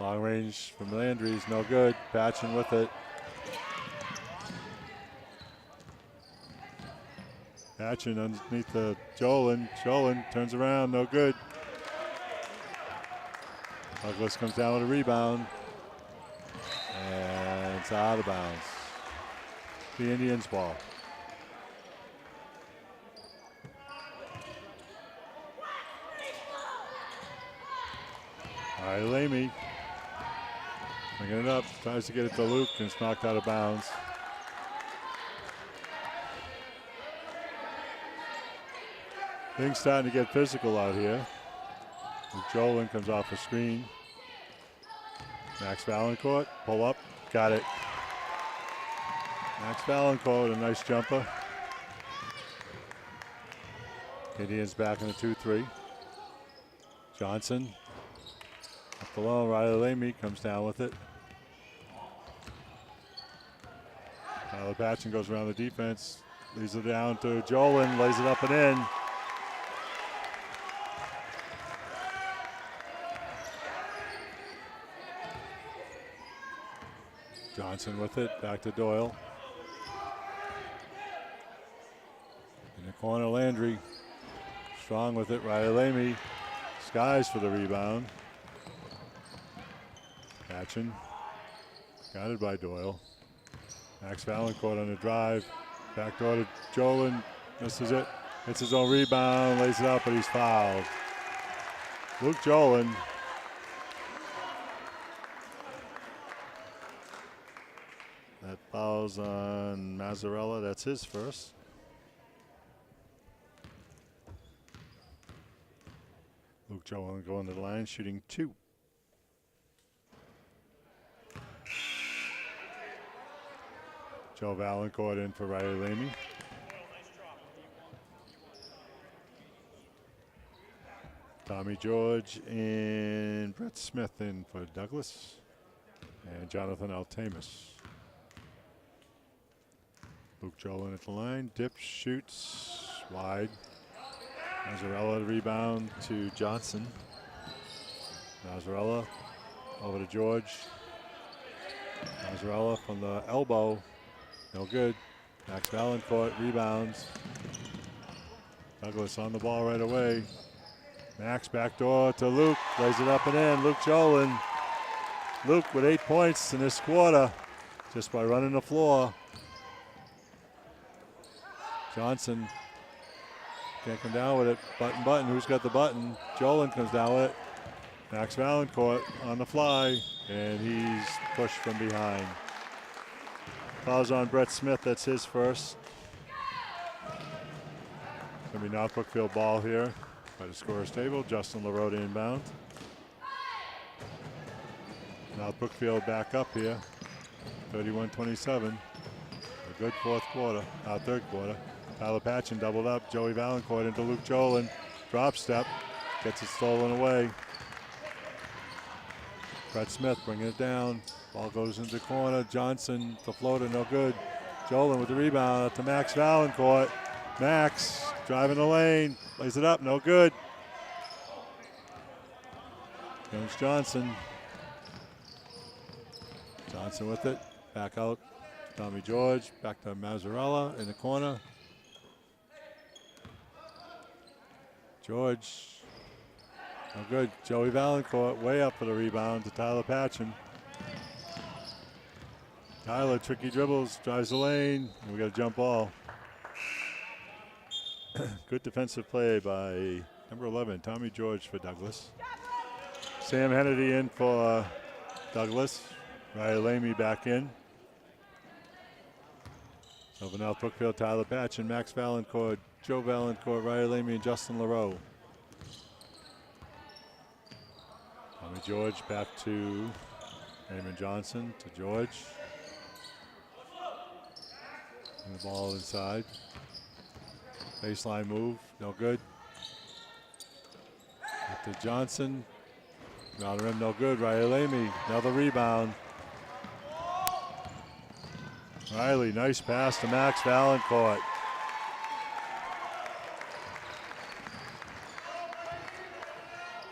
S1: Long range from Landry is no good. Patchen with it. Patchen underneath the Jolin. Jolin turns around, no good. Douglas comes down with a rebound. And it's out of bounds. The Indians ball. All right, Lamy. Bringing it up, tries to get it to Luke, and it's knocked out of bounds. Things starting to get physical out here. Jolin comes off a screen. Max Valancourt, pull up, got it. Max Valancourt, a nice jumper. Indians back in the 2-3. Johnson, up the low, Riley Lamy comes down with it. Tyler Patchen goes around the defense, leaves it down to Jolin, lays it up and in. Johnson with it, back to Doyle. In the corner, Landry. Strong with it, Riley Lamy. Skies for the rebound. Patchen. Guided by Doyle. Max Valancourt on the drive. Backdoor to Jolin. Misses it. Hits his own rebound, lays it up, but he's fouled. Luke Jolin. That foul's on Mazzarella. That's his first. Luke Jolin going to the line, shooting 2. Joe Valancourt in for Riley Lamy. Tommy George and Brett Smith in for Douglas. And Jonathan Altamus. Luke Jolin at the line, dips, shoots, wide. Mazzarella rebound to Johnson. Mazzarella over to George. Mazzarella from the elbow, no good. Max Valancourt rebounds. Douglas on the ball right away. Max backdoor to Luke, lays it up and in. Luke Jolin. Luke with 8 points in this quarter just by running the floor. Johnson can't come down with it. Button. Who's got the button? Jolin comes down with it. Max Valancourt on the fly, and he's pushed from behind. Fouls on Brett Smith. That's his first. Going to be now Brookfield ball here by the scorer's table. Justin LaRoe inbound. Now Brookfield back up here. 31-27. A good third quarter. Tyler Patchen doubled up. Joey Valancourt into Luke Jolin. Drop step. Gets it stolen away. Brett Smith bringing it down. Ball goes into the corner. Johnson, the floater, no good. Jolin with the rebound up to Max Valancourt. Max driving the lane. Lays it up, no good. Comes Johnson. Johnson with it. Back out. Tommy George. Back to Mazzarella in the corner. George. No good. Joey Valancourt way up for the rebound to Tyler Patchen. Tyler, tricky dribbles, drives the lane, and we got a jump ball. Good defensive play by number 11, Tommy George for Douglas. Sam Hennedy in for Douglas. Riley Lamy back in. So for North Brookfield, Tyler Patchen, Max Valancourt, Joe Valancourt, Riley Lamy, and Justin LaRoe. Tommy George back to Raymond Johnson to George. And the ball inside. Baseline move, no good. Up to Johnson. Around the rim, no good. Riley Lamy, another rebound. Riley, nice pass to Max Valancourt.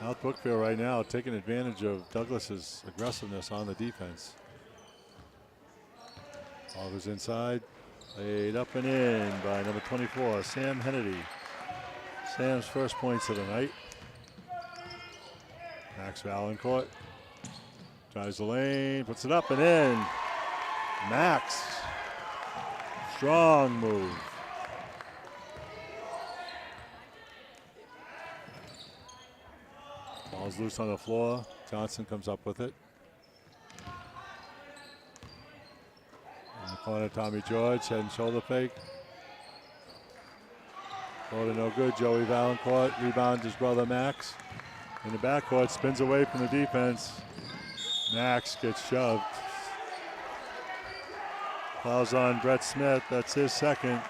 S1: North Brookfield right now taking advantage of Douglas's aggressiveness on the defense. Ball goes inside. Laid up and in by number 24, Sam Hennedy. Sam's first points of the night. Max Valancourt drives the lane, puts it up and in. Max, strong move. Ball's loose on the floor. Johnson comes up with it. In the corner, Tommy George, head and shoulder fake. Floater no good. Joey Valancourt rebounds his brother Max. In the backcourt, spins away from the defense. Max gets shoved. Fouls on Brett Smith. That's his second.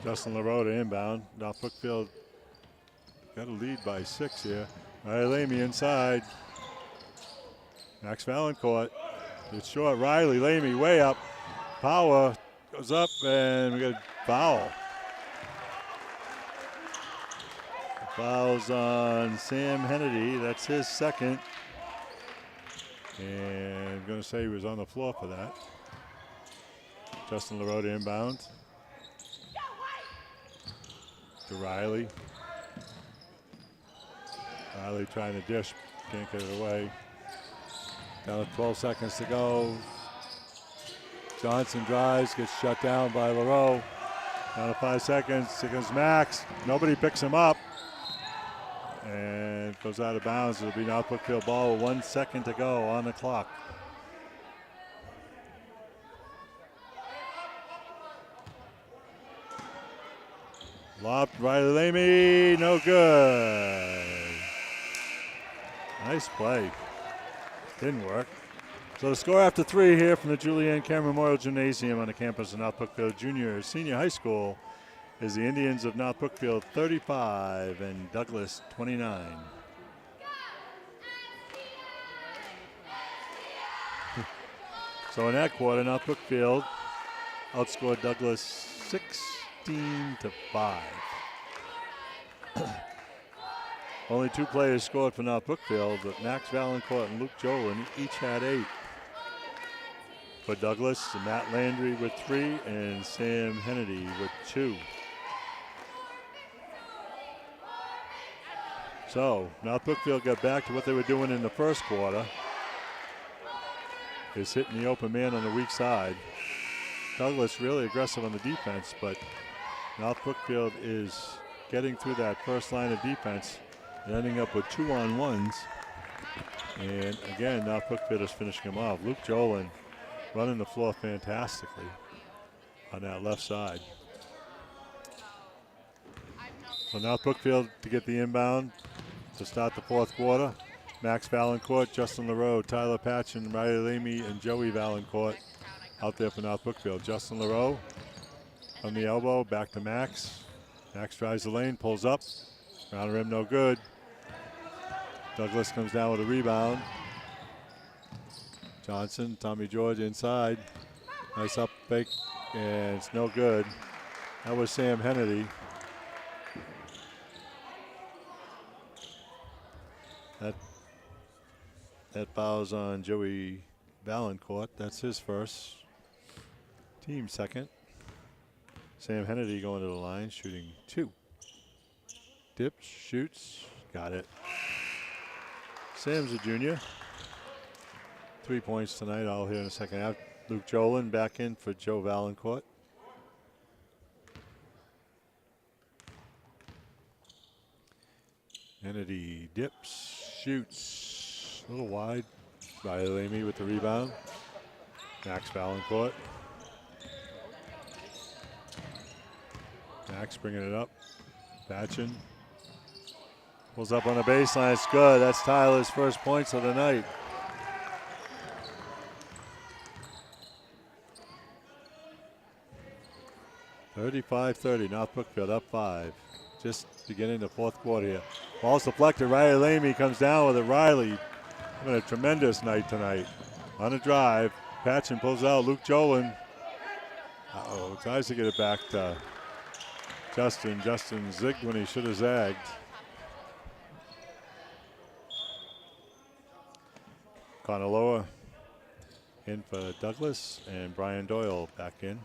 S1: Justin LaRoe to inbound. North Brookfield got a lead by 6 here. Riley Lamy inside. Max Valancourt. It's short. Riley Lamy way up. Power goes up and we got a foul. The foul's on Sam Hennedy. That's his second. And I'm going to say he was on the floor for that. Justin LaRoe to inbound. To Riley. Riley trying to dish, can't get it away. Down to 12 seconds to go. Johnson drives, gets shut down by LaRoe. Down to 5 seconds. Here comes Max. Nobody picks him up. And goes out of bounds. It'll be North Brookfield ball with 1 second to go on the clock. Lobbed Riley Lamy, no good. Nice play. Didn't work. So the score after 3 here from the Julianne Cameron Memorial Gymnasium on the campus of North Brookfield Junior Senior High School is the Indians of North Brookfield 35 and Douglas 29. So in that quarter, North Brookfield outscored Douglas 16-5. Only 2 players scored for North Brookfield, but Max Valancourt and Luke Jolin each had 8. For Douglas, Matt Landry with 3 and Sam Hennedy with 2. So North Brookfield got back to what they were doing in the first quarter. Is hitting the open man on the weak side. Douglas really aggressive on the defense, but North Brookfield is getting through that first line of defense and ending up with 2-on-1s. And again, North Brookfield is finishing him off. Luke Jolin running the floor fantastically on that left side. So now Brookfield to get the inbound to start the fourth quarter. Max Valancourt, Justin LaRoe, Tyler Patchen, Riley Lamy, and Joey Valancourt out there for North Brookfield. Justin LaRoe from the elbow, back to Max. Max drives the lane, pulls up. Round the rim, no good. Douglas comes down with a rebound. Johnson, Tommy George inside. Nice up fake, and it's no good. That was Sam Hennedy. That fouls on Joey Valancourt. That's his first. Team second. Sam Hennedy going to the line, shooting 2. Dips, shoots, got it. Sam's a junior. 3 points tonight, all here in the second half. Luke Jolin back in for Joe Valancourt. Kennedy dips, shoots, a little wide. Riley Lamy with the rebound. Max Valancourt. Max bringing it up. Batchin. Pulls up on the baseline, it's good. That's Tyler's first points of the night. (35-30), North Brookfield up 5. Just beginning the fourth quarter here. Ball's deflected. Riley Lamy comes down with it. Riley having a tremendous night tonight. On a drive, Patchen pulls out. Luke Jolin. Tries to get it back to Justin. Justin zigged when he should have zagged. Conaloa in for Douglas, and Brian Doyle back in,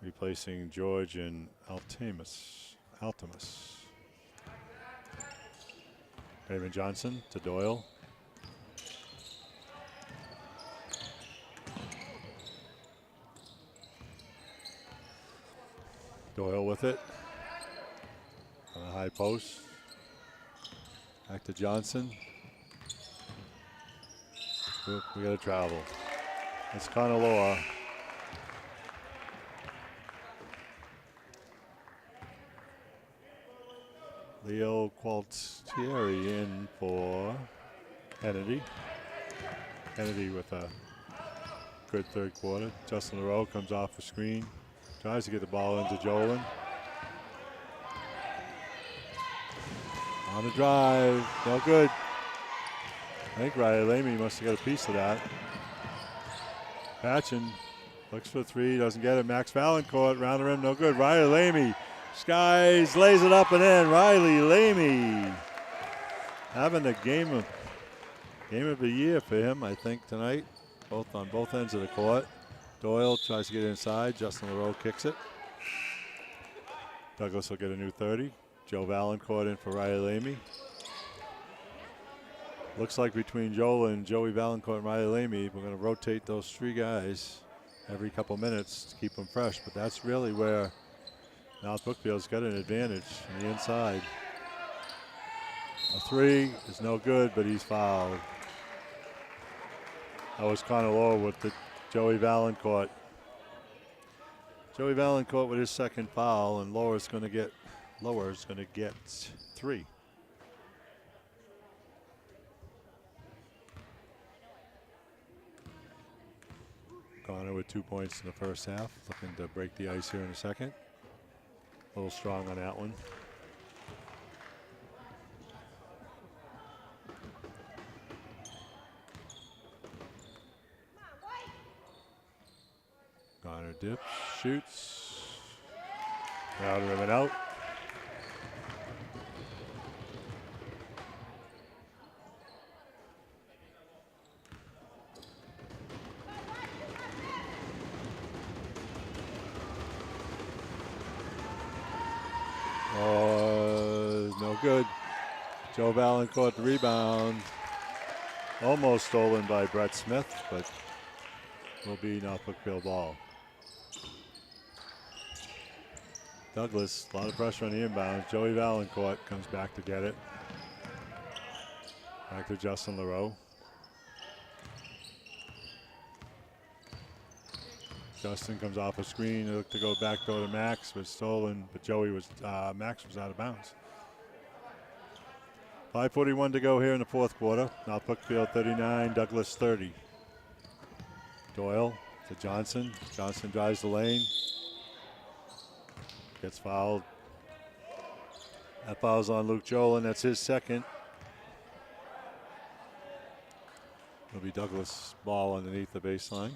S1: replacing George and Altimus. Raymond Johnson to Doyle. Doyle with it on the high post. Back to Johnson. Oop, we got to travel. It's Conaloa. Leo Qualtieri in for Kennedy. Kennedy with a good third quarter. Justin LaRoe comes off the screen. Tries to get the ball into Jolin. On the drive, no good. I think Riley Lamy must have got a piece of that. Patchen looks for 3, doesn't get it. Max Valancourt, round the rim, no good. Riley Lamy, skies, lays it up and in. Riley Lamy having the game of the year for him, I think, tonight. On both ends of the court. Doyle tries to get inside. Justin LaRoe kicks it. Douglas will get a new 30. Joe Valancourt in for Riley Lamy. Looks like between Joel and Joey Valancourt and Riley Lamy, we're going to rotate those 3 guys every couple minutes to keep them fresh. But that's really where North Brookfield's got an advantage on the inside. A 3 is no good, but he's fouled. That was Conaloa with the Joey Valancourt. Joey Valancourt with his second foul, and Lower's going to get 3. Connor with 2 points in the first half, looking to break the ice here in a second. A little strong on that one. Connor dips, shoots. Out of rim and out. No good. Joe Valancourt the rebound. Almost stolen by Brett Smith, but will be North Brookfield ball. Douglas, a lot of pressure on the inbound. Joey Valancourt comes back to get it. Back to Justin LaRoe. Justin comes off a screen, looked to go back door to Max, was stolen, but Max was out of bounds. 5:41 to go here in the fourth quarter. Now Brookfield 39, Douglas 30. Doyle to Johnson. Johnson drives the lane. Gets fouled. That foul's on Luke Jolin. That's his second. It'll be Douglas ball underneath the baseline.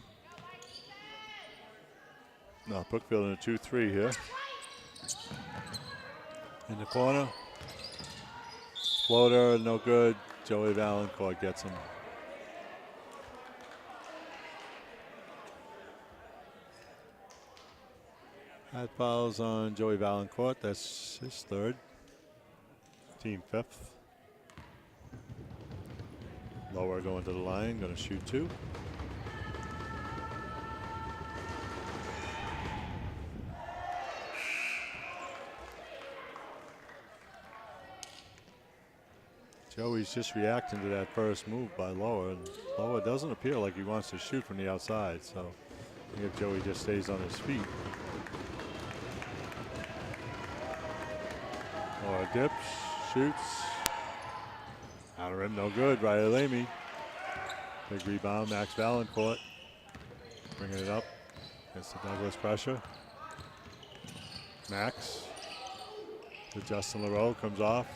S1: Now Brookfield in a 2-3 here. In the corner. Floater, no good. Joey Valancourt gets him. That foul's on Joey Valancourt. That's his third. Team fifth. Lower going to the line, going to shoot 2. Joey's just reacting to that first move by Lower, and Lower doesn't appear like he wants to shoot from the outside, so I think if Joey just stays on his feet. Lower dips, shoots. Out of rim, no good. Riley Lamy. Big rebound, Max Valancourt. Bringing it up against the Douglas pressure. Max to Justin LaRoe, comes off.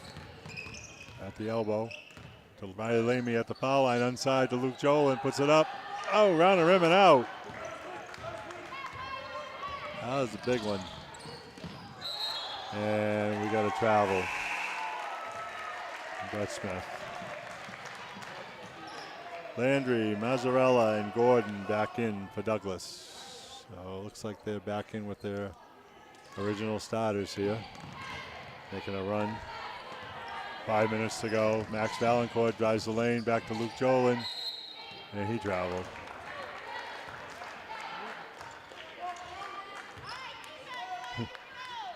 S1: At the elbow to Riley Lamy at the foul line, inside to Luke Jolin, puts it up. Oh, round the rim and out. That was a big one. And we got to travel. Brett Smith. Landry, Mazzarella, and Gordon back in for Douglas. So it looks like they're back in with their original starters here. Making a run. 5 minutes to go. Max Valancourt drives the lane back to Luke Jolin, and he traveled.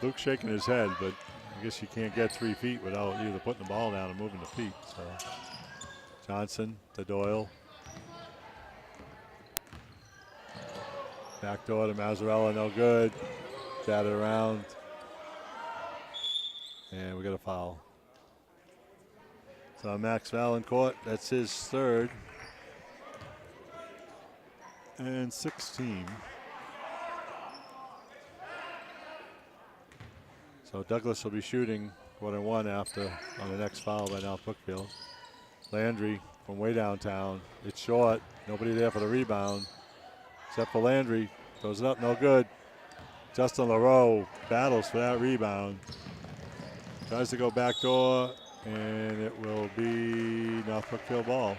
S1: Luke's shaking his head, but I guess you can't get 3 feet without either putting the ball down or moving the feet. So Johnson to Doyle. Backdoor to Mazzarella, no good. Batted around. And we got a foul. So Max Valancourt, that's his third. And 16. So Douglas will be shooting 1-1 after on the next foul by now Brookfield. Landry from way downtown. It's short. Nobody there for the rebound. Except for Landry. Throws it up, no good. Justin LaRoe battles for that rebound. Tries to go backdoor. And it will be North Brookfield ball.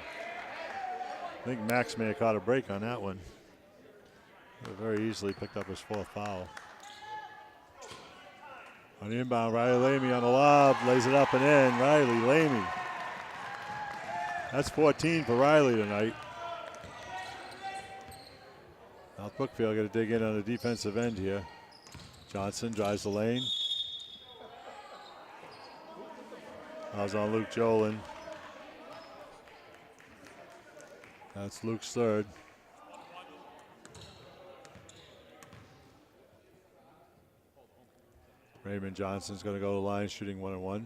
S1: I think Max may have caught a break on that one. Very easily picked up his 4th foul. On the inbound, Riley Lamy on the lob, lays it up and in. Riley Lamy. That's 14 for Riley tonight. North Brookfield got to dig in on the defensive end here. Johnson drives the lane. I was on Luke Jolin. That's Luke's third. Raymond Johnson's going to go to the line shooting 1-1.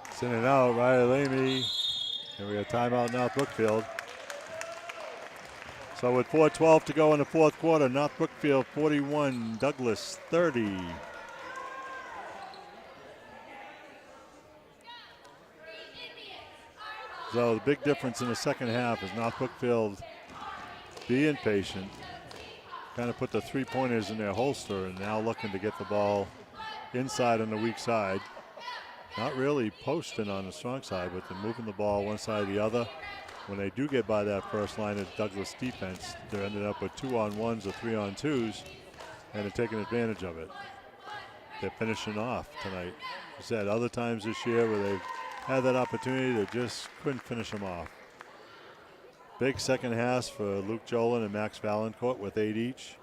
S1: It's in and out, Riley Lamy. And we got timeout now, Brookfield. So with 4:12 to go in the fourth quarter, North Brookfield 41, Douglas 30. So the big difference in the second half is North Brookfield being patient, kind of put the 3-pointers in their holster and now looking to get the ball inside on the weak side. Not really posting on the strong side, but they're moving the ball one side or the other. When they do get by that first line of Douglas defense, they're ending up with 2-on-1s or 3-on-2s, and they're taking advantage of it. They're finishing off tonight. I said other times this year where they've had that opportunity, they just couldn't finish them off. Big second half for Luke Jolin and Max Valancourt with 8 each.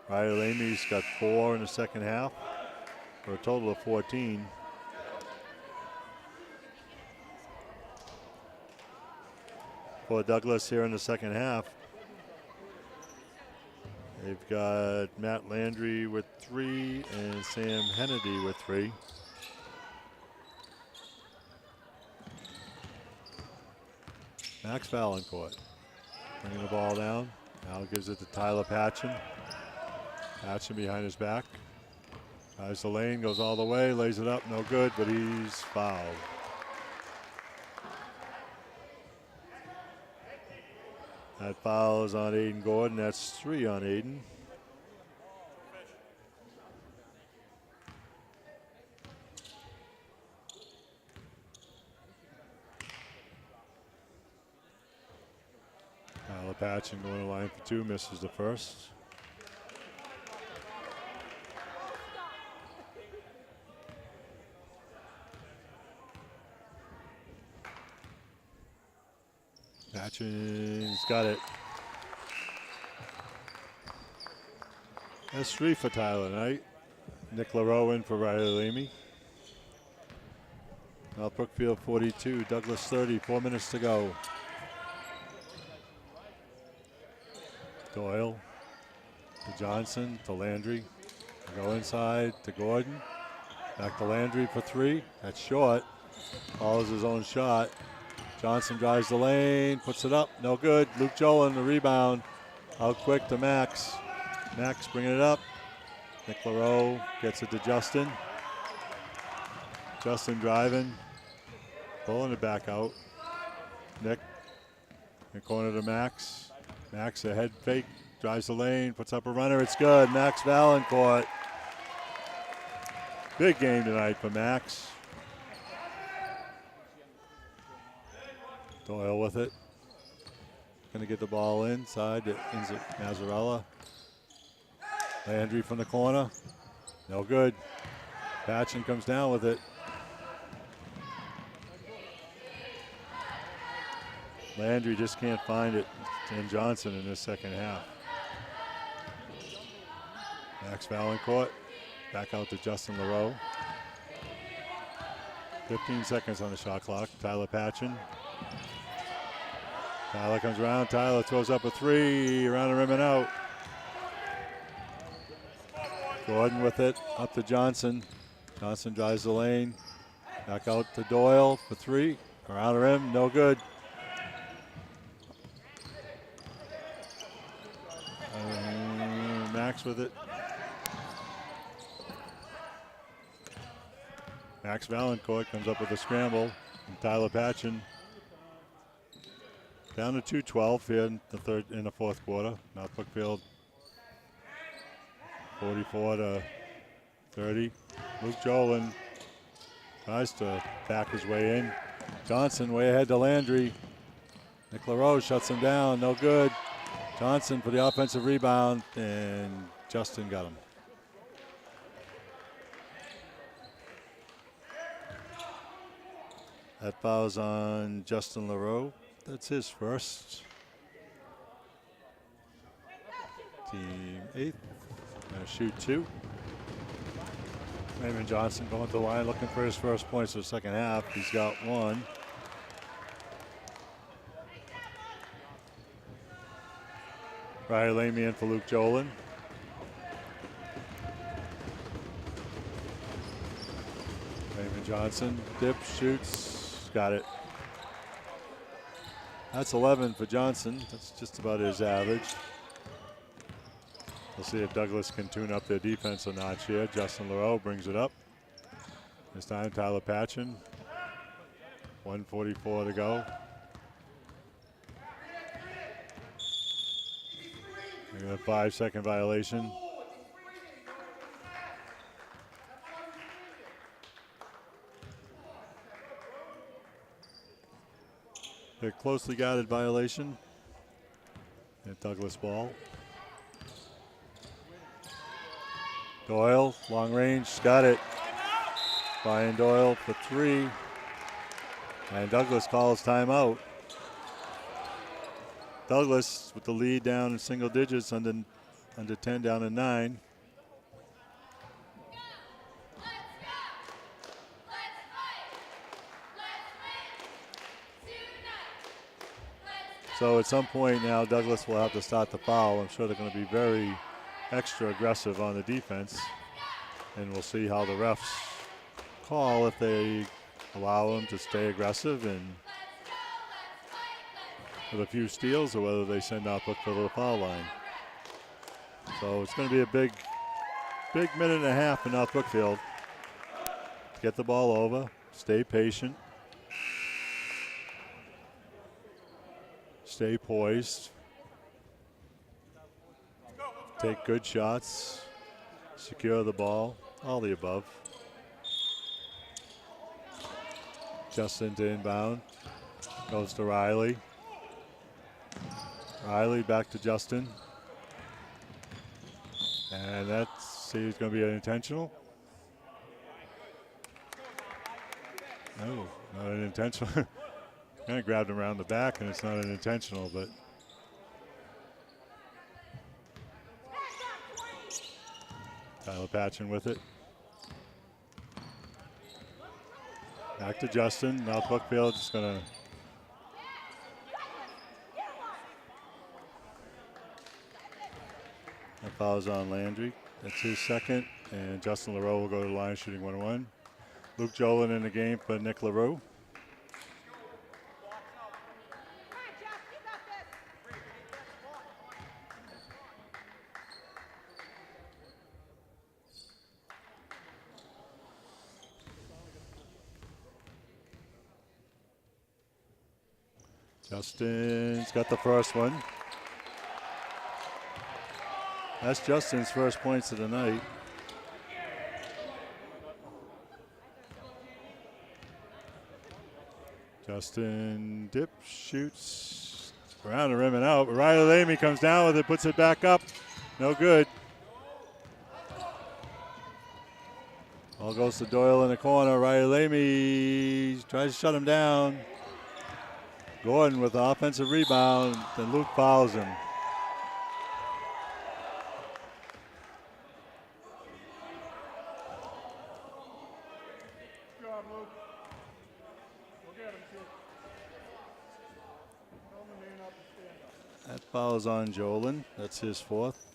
S1: Riley Lamy's got 4 in the second half for a total of 14. for Douglas here in the second half. They've got Matt Landry with 3 and Sam Hennedy with 3. Max Valancourt bringing the ball down. Now gives it to Tyler Patchen. Patchen behind his back. Tries the lane, goes all the way, lays it up, no good, but he's fouled. That foul is on Aiden Gordon. That's 3 on Aiden. Tyler Patchen going to line for 2, misses the first. Patchen's got it. That's 3 for Tyler tonight. Nick LaRoe in for Riley Lamy. Now Brookfield 42, Douglas 30, 4 minutes to go. Doyle to Johnson to Landry. Go inside to Gordon. Back to Landry for 3. That's short. Follows his own shot. Johnson drives the lane, puts it up, no good. Luke Jolin, the rebound. Out quick to Max. Max bringing it up. Nick LaRoe gets it to Justin. Justin driving, pulling it back out. Nick in the corner to Max. Max a head fake, drives the lane, puts up a runner. It's good. Max Valancourt. Big game tonight for Max. Doyle with it. Going to get the ball inside to Mazzarella. Landry from the corner. No good. Patchen comes down with it. Landry just can't find it. And Johnson in this second half. Max Valancourt. Back out to Justin LaRoe. 15 seconds on the shot clock. Tyler Patchen. Tyler comes around. Tyler throws up a 3. Around the rim and out. Gordon with it. Up to Johnson. Johnson drives the lane. Back out to Doyle for 3. Around the rim. No good. Max with it. Max Valancourt comes up with a scramble. And Tyler Patchen down to 2:12 here in the fourth quarter. Now Brookfield 44 to 30. Luke Jolin tries to back his way in. Johnson way ahead to Landry. Nick LaRoe shuts him down. No good. Johnson for the offensive rebound, and Justin got him. That foul's on Justin LaRoe. That's his first. Team 8. Gonna shoot 2. Raymond Johnson going to the line looking for his first points of the second half. He's got 1. Riley Lamy in for Luke Jolin. Raymond Johnson dips, shoots, got it. That's 11 for Johnson. That's just about his average. We'll see if Douglas can tune up their defense a notch here. Justin LaRoe brings it up. This time Tyler Patchen. 1:44 to go. A 5-second violation. A closely guarded violation. And Douglas ball. Doyle, long range, got it. Brian Doyle for 3. And Douglas calls timeout. Douglas with the lead down in single digits, under 10 down to 9. So at some point now, Douglas will have to start the foul. I'm sure they're going to be very extra aggressive on the defense. And we'll see how the refs call, if they allow them to stay aggressive and with a few steals, or whether they send out Brookfield to the foul line. So it's going to be a big minute and a half for North Brookfield. Get the ball over, stay patient, stay poised, take good shots, secure the ball, all the above. Justin to inbound, goes to Riley. Riley back to Justin. And that's, see, it's going to be unintentional. No, not unintentional. Kind of grabbed him around the back, and it's not unintentional, but Tyler Patchen with it. Back to Justin. Now Brookfield is going to that foul's on Landry. That's his second, and Justin LaRoe will go to the line shooting 1-1. Luke Jolin in the game for Nick LaRoe. Justin's got the first one. That's Justin's first points of the night. Justin dips, shoots around the rim and out. Riley Lamy comes down with it, puts it back up. No good. Ball goes to Doyle in the corner. Riley Lamy tries to shut him down. Gordon with the offensive rebound, then Luke fouls him.
S2: Good job, Luke. Go get him, kid. Tell the man up and stand up.
S1: That foul's on Jolin. That's his fourth.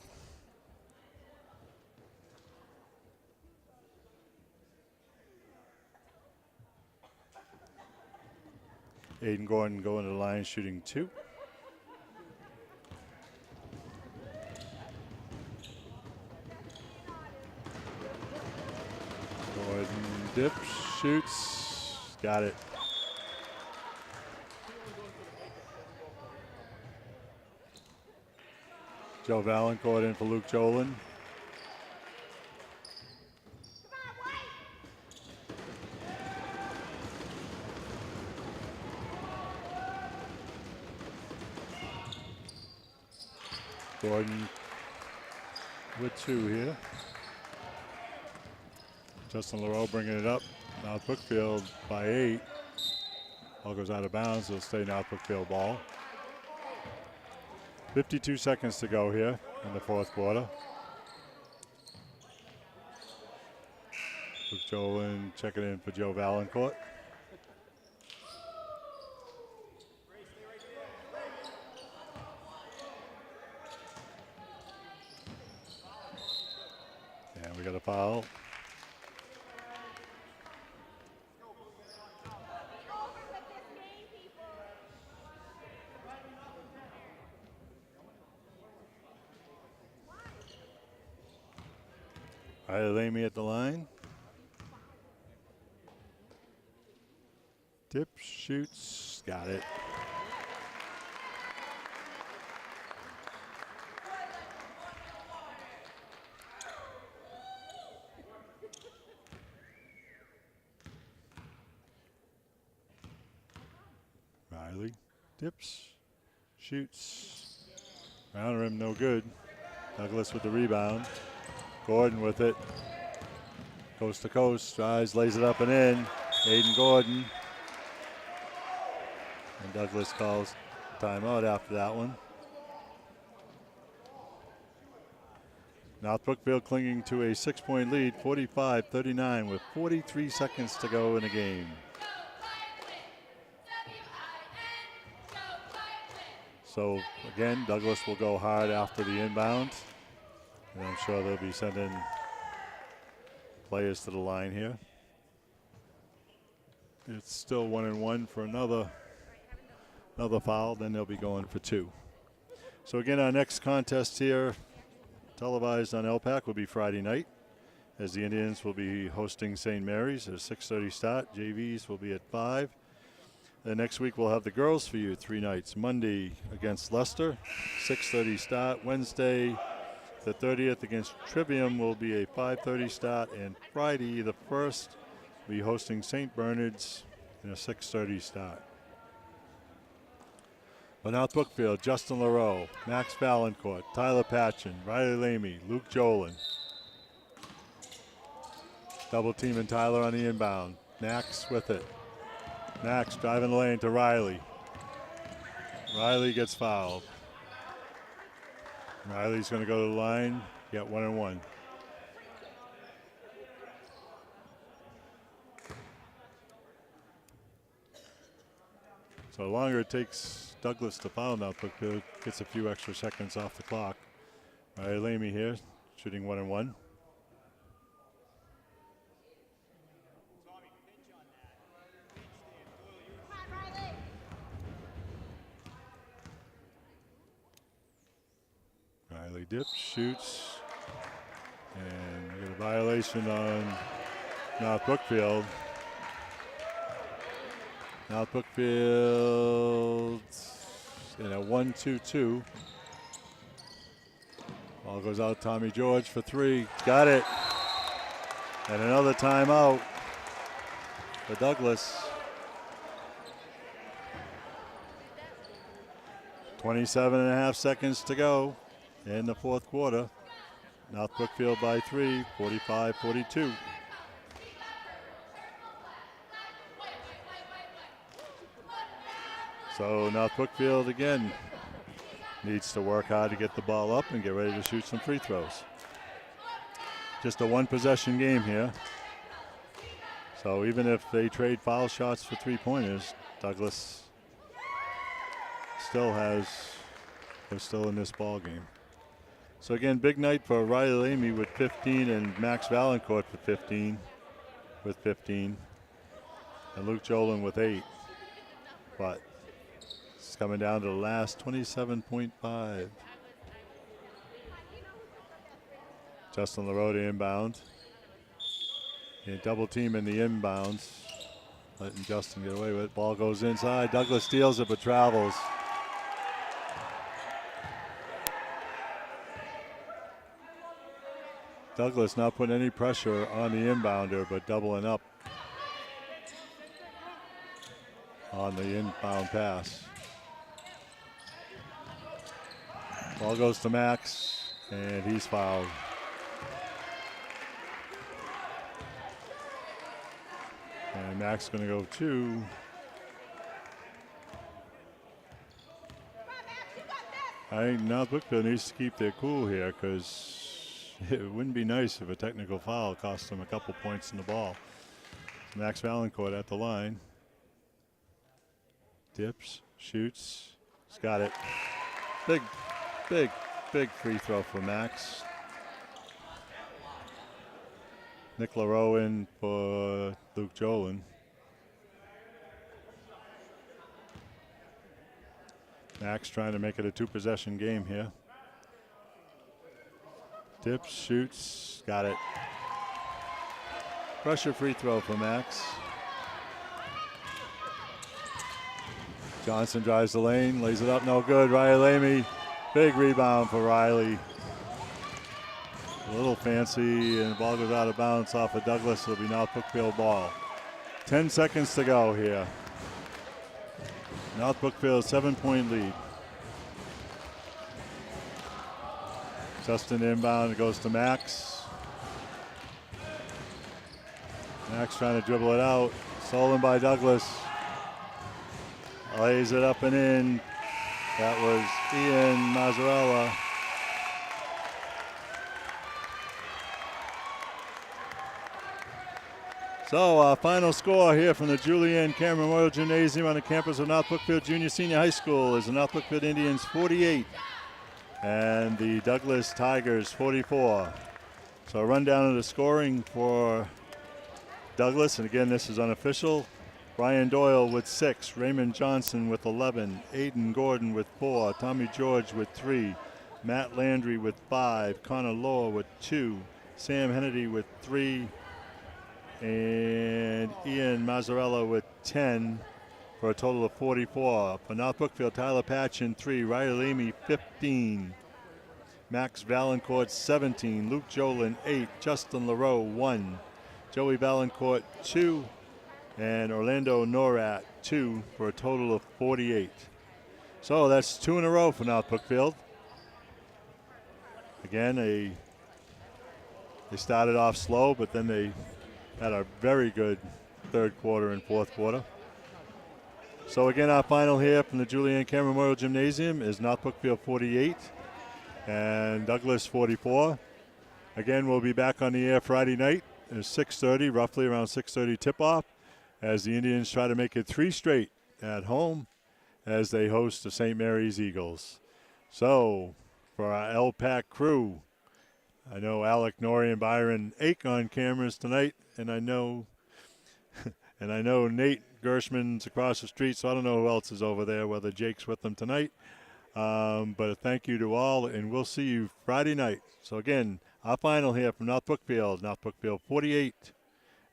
S1: Aiden Gordon going to the line shooting 2. Gordon dips, shoots, got it. Joe Valancourt in for Luke Jolin. Gordon with 2 here. Justin LaRoe bringing it up. Now Brookfield by 8. Ball goes out of bounds. It'll stay now Brookfield ball. 52 seconds to go here in the fourth quarter. Luke Jolin checking in for Joe Valancourt. And we got a foul. Riley Lamy at the line. Dip, shoots, got it. Riley dips, shoots. Round rim, no good. Douglas with the rebound. Gordon with it. Coast to coast, tries, lays it up and in. Aiden Gordon. And Douglas calls timeout after that one. North Brookfield clinging to a 6-point lead, 45-39 with 43 seconds to go in the game. So again, Douglas will go hard after the inbound. And I'm sure they'll be sending players to the line here. It's still 1-1 for another foul. Then they'll be going for 2. So again, our next contest here, televised on LPAC, will be Friday night, as the Indians will be hosting St. Mary's at a 6:30 start. JVs will be at 5. And next week we'll have the girls for you 3 nights. Monday against Leicester, 6:30 start. Wednesday, the 30th, against Trivium will be a 5:30 start. And Friday, the 1st, will be hosting St. Bernard's in a 6:30 start. But North Brookfield, Justin LaRoe, Max Valancourt, Tyler Patchen, Riley Lamy, Luke Jolin. Double teaming Tyler on the inbound. Max with it. Max driving the lane to Riley. Riley gets fouled. Riley's going to go to the line, get 1-1. So the longer it takes Douglas to foul now, Brookfield gets a few extra seconds off the clock. Riley Lamy here, shooting 1-1. Riley dips, shoots, and we get a violation on North Brookfield. North Brookfield in a 1-2-2. Ball goes out, Tommy George for 3. Got it. And another timeout for Douglas. 27.5 seconds to go in the fourth quarter. North Brookfield by 3, 45-42. So North Brookfield again needs to work hard to get the ball up and get ready to shoot some free throws. Just a one possession game here. So even if they trade foul shots for 3-pointers, Douglas is still in this ball game. So again, big night for Riley Lamy with 15 and Max Valancourt with 15, and Luke Jolin with 8. But it's coming down to the last 27.5. Justin LaRoe inbound. And double team in the inbounds. Letting Justin get away with it. Ball goes inside. Douglas steals it but travels. Douglas not putting any pressure on the inbounder, but doubling up on the inbound pass. Ball goes to Max, and he's fouled. And Max going to go 2. I think North Brookfield needs to keep their cool here, because it wouldn't be nice if a technical foul cost them a couple points in the ball. Max Valancourt at the line. Dips, shoots, he's got it. Big free throw for Max. Nick LaRoe in for Luke Jolin. Max trying to make it a 2-possession game here. Dips, shoots, got it. Pressure free throw for Max. Johnson drives the lane, lays it up, no good. Riley Lamy, big rebound for Riley. A little fancy, and the ball goes out of bounds off of Douglas. It'll be North Brookfield ball. 10 seconds to go here. North Brookfield 7-point lead. Justin inbound, it goes to Max. Max trying to dribble it out. Stolen by Douglas. Lays it up and in. That was Ian Mazzarella. So our final score here from the Julianne Cameron Memorial Gymnasium on the campus of North Brookfield Junior Senior High School is the North Brookfield Indians 48 and the Douglas Tigers 44. So a rundown of the scoring for Douglas, and again this is unofficial. Brian Doyle with 6, Raymond Johnson with 11, Aiden Gordon with 4, Tommy George with 3, Matt Landry with 5, Connor Lohr with 2, Sam Hennedy with 3, and Ian Mazzarella with 10 for a total of 44. For North Brookfield, Tyler Patchen 3, Riley Leamy 15, Max Valancourt 17, Luke Jolin 8, Justin LaRoe 1, Joey Valancourt 2, and Orlando Norat 2 for a total of 48. So that's 2 in a row for North Brookfield. Again, they started off slow, but then they had a very good third quarter and fourth quarter. So again, our final here from the Julianne Cameron Memorial Gymnasium is North Brookfield 48 and Douglas 44. Again, we'll be back on the air Friday night at 6:30, roughly around 6:30 tip-off, as the Indians try to make it 3 straight at home as they host the St. Mary's Eagles. So for our LPAC crew, I know Alec, Nori, and Byron Ake on cameras tonight, and I know Nate Gershman's across the street, so I don't know who else is over there, whether Jake's with them tonight. But thank you to all, and we'll see you Friday night. So again, our final here from North Brookfield 48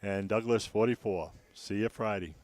S1: and Douglas 44. See you Friday.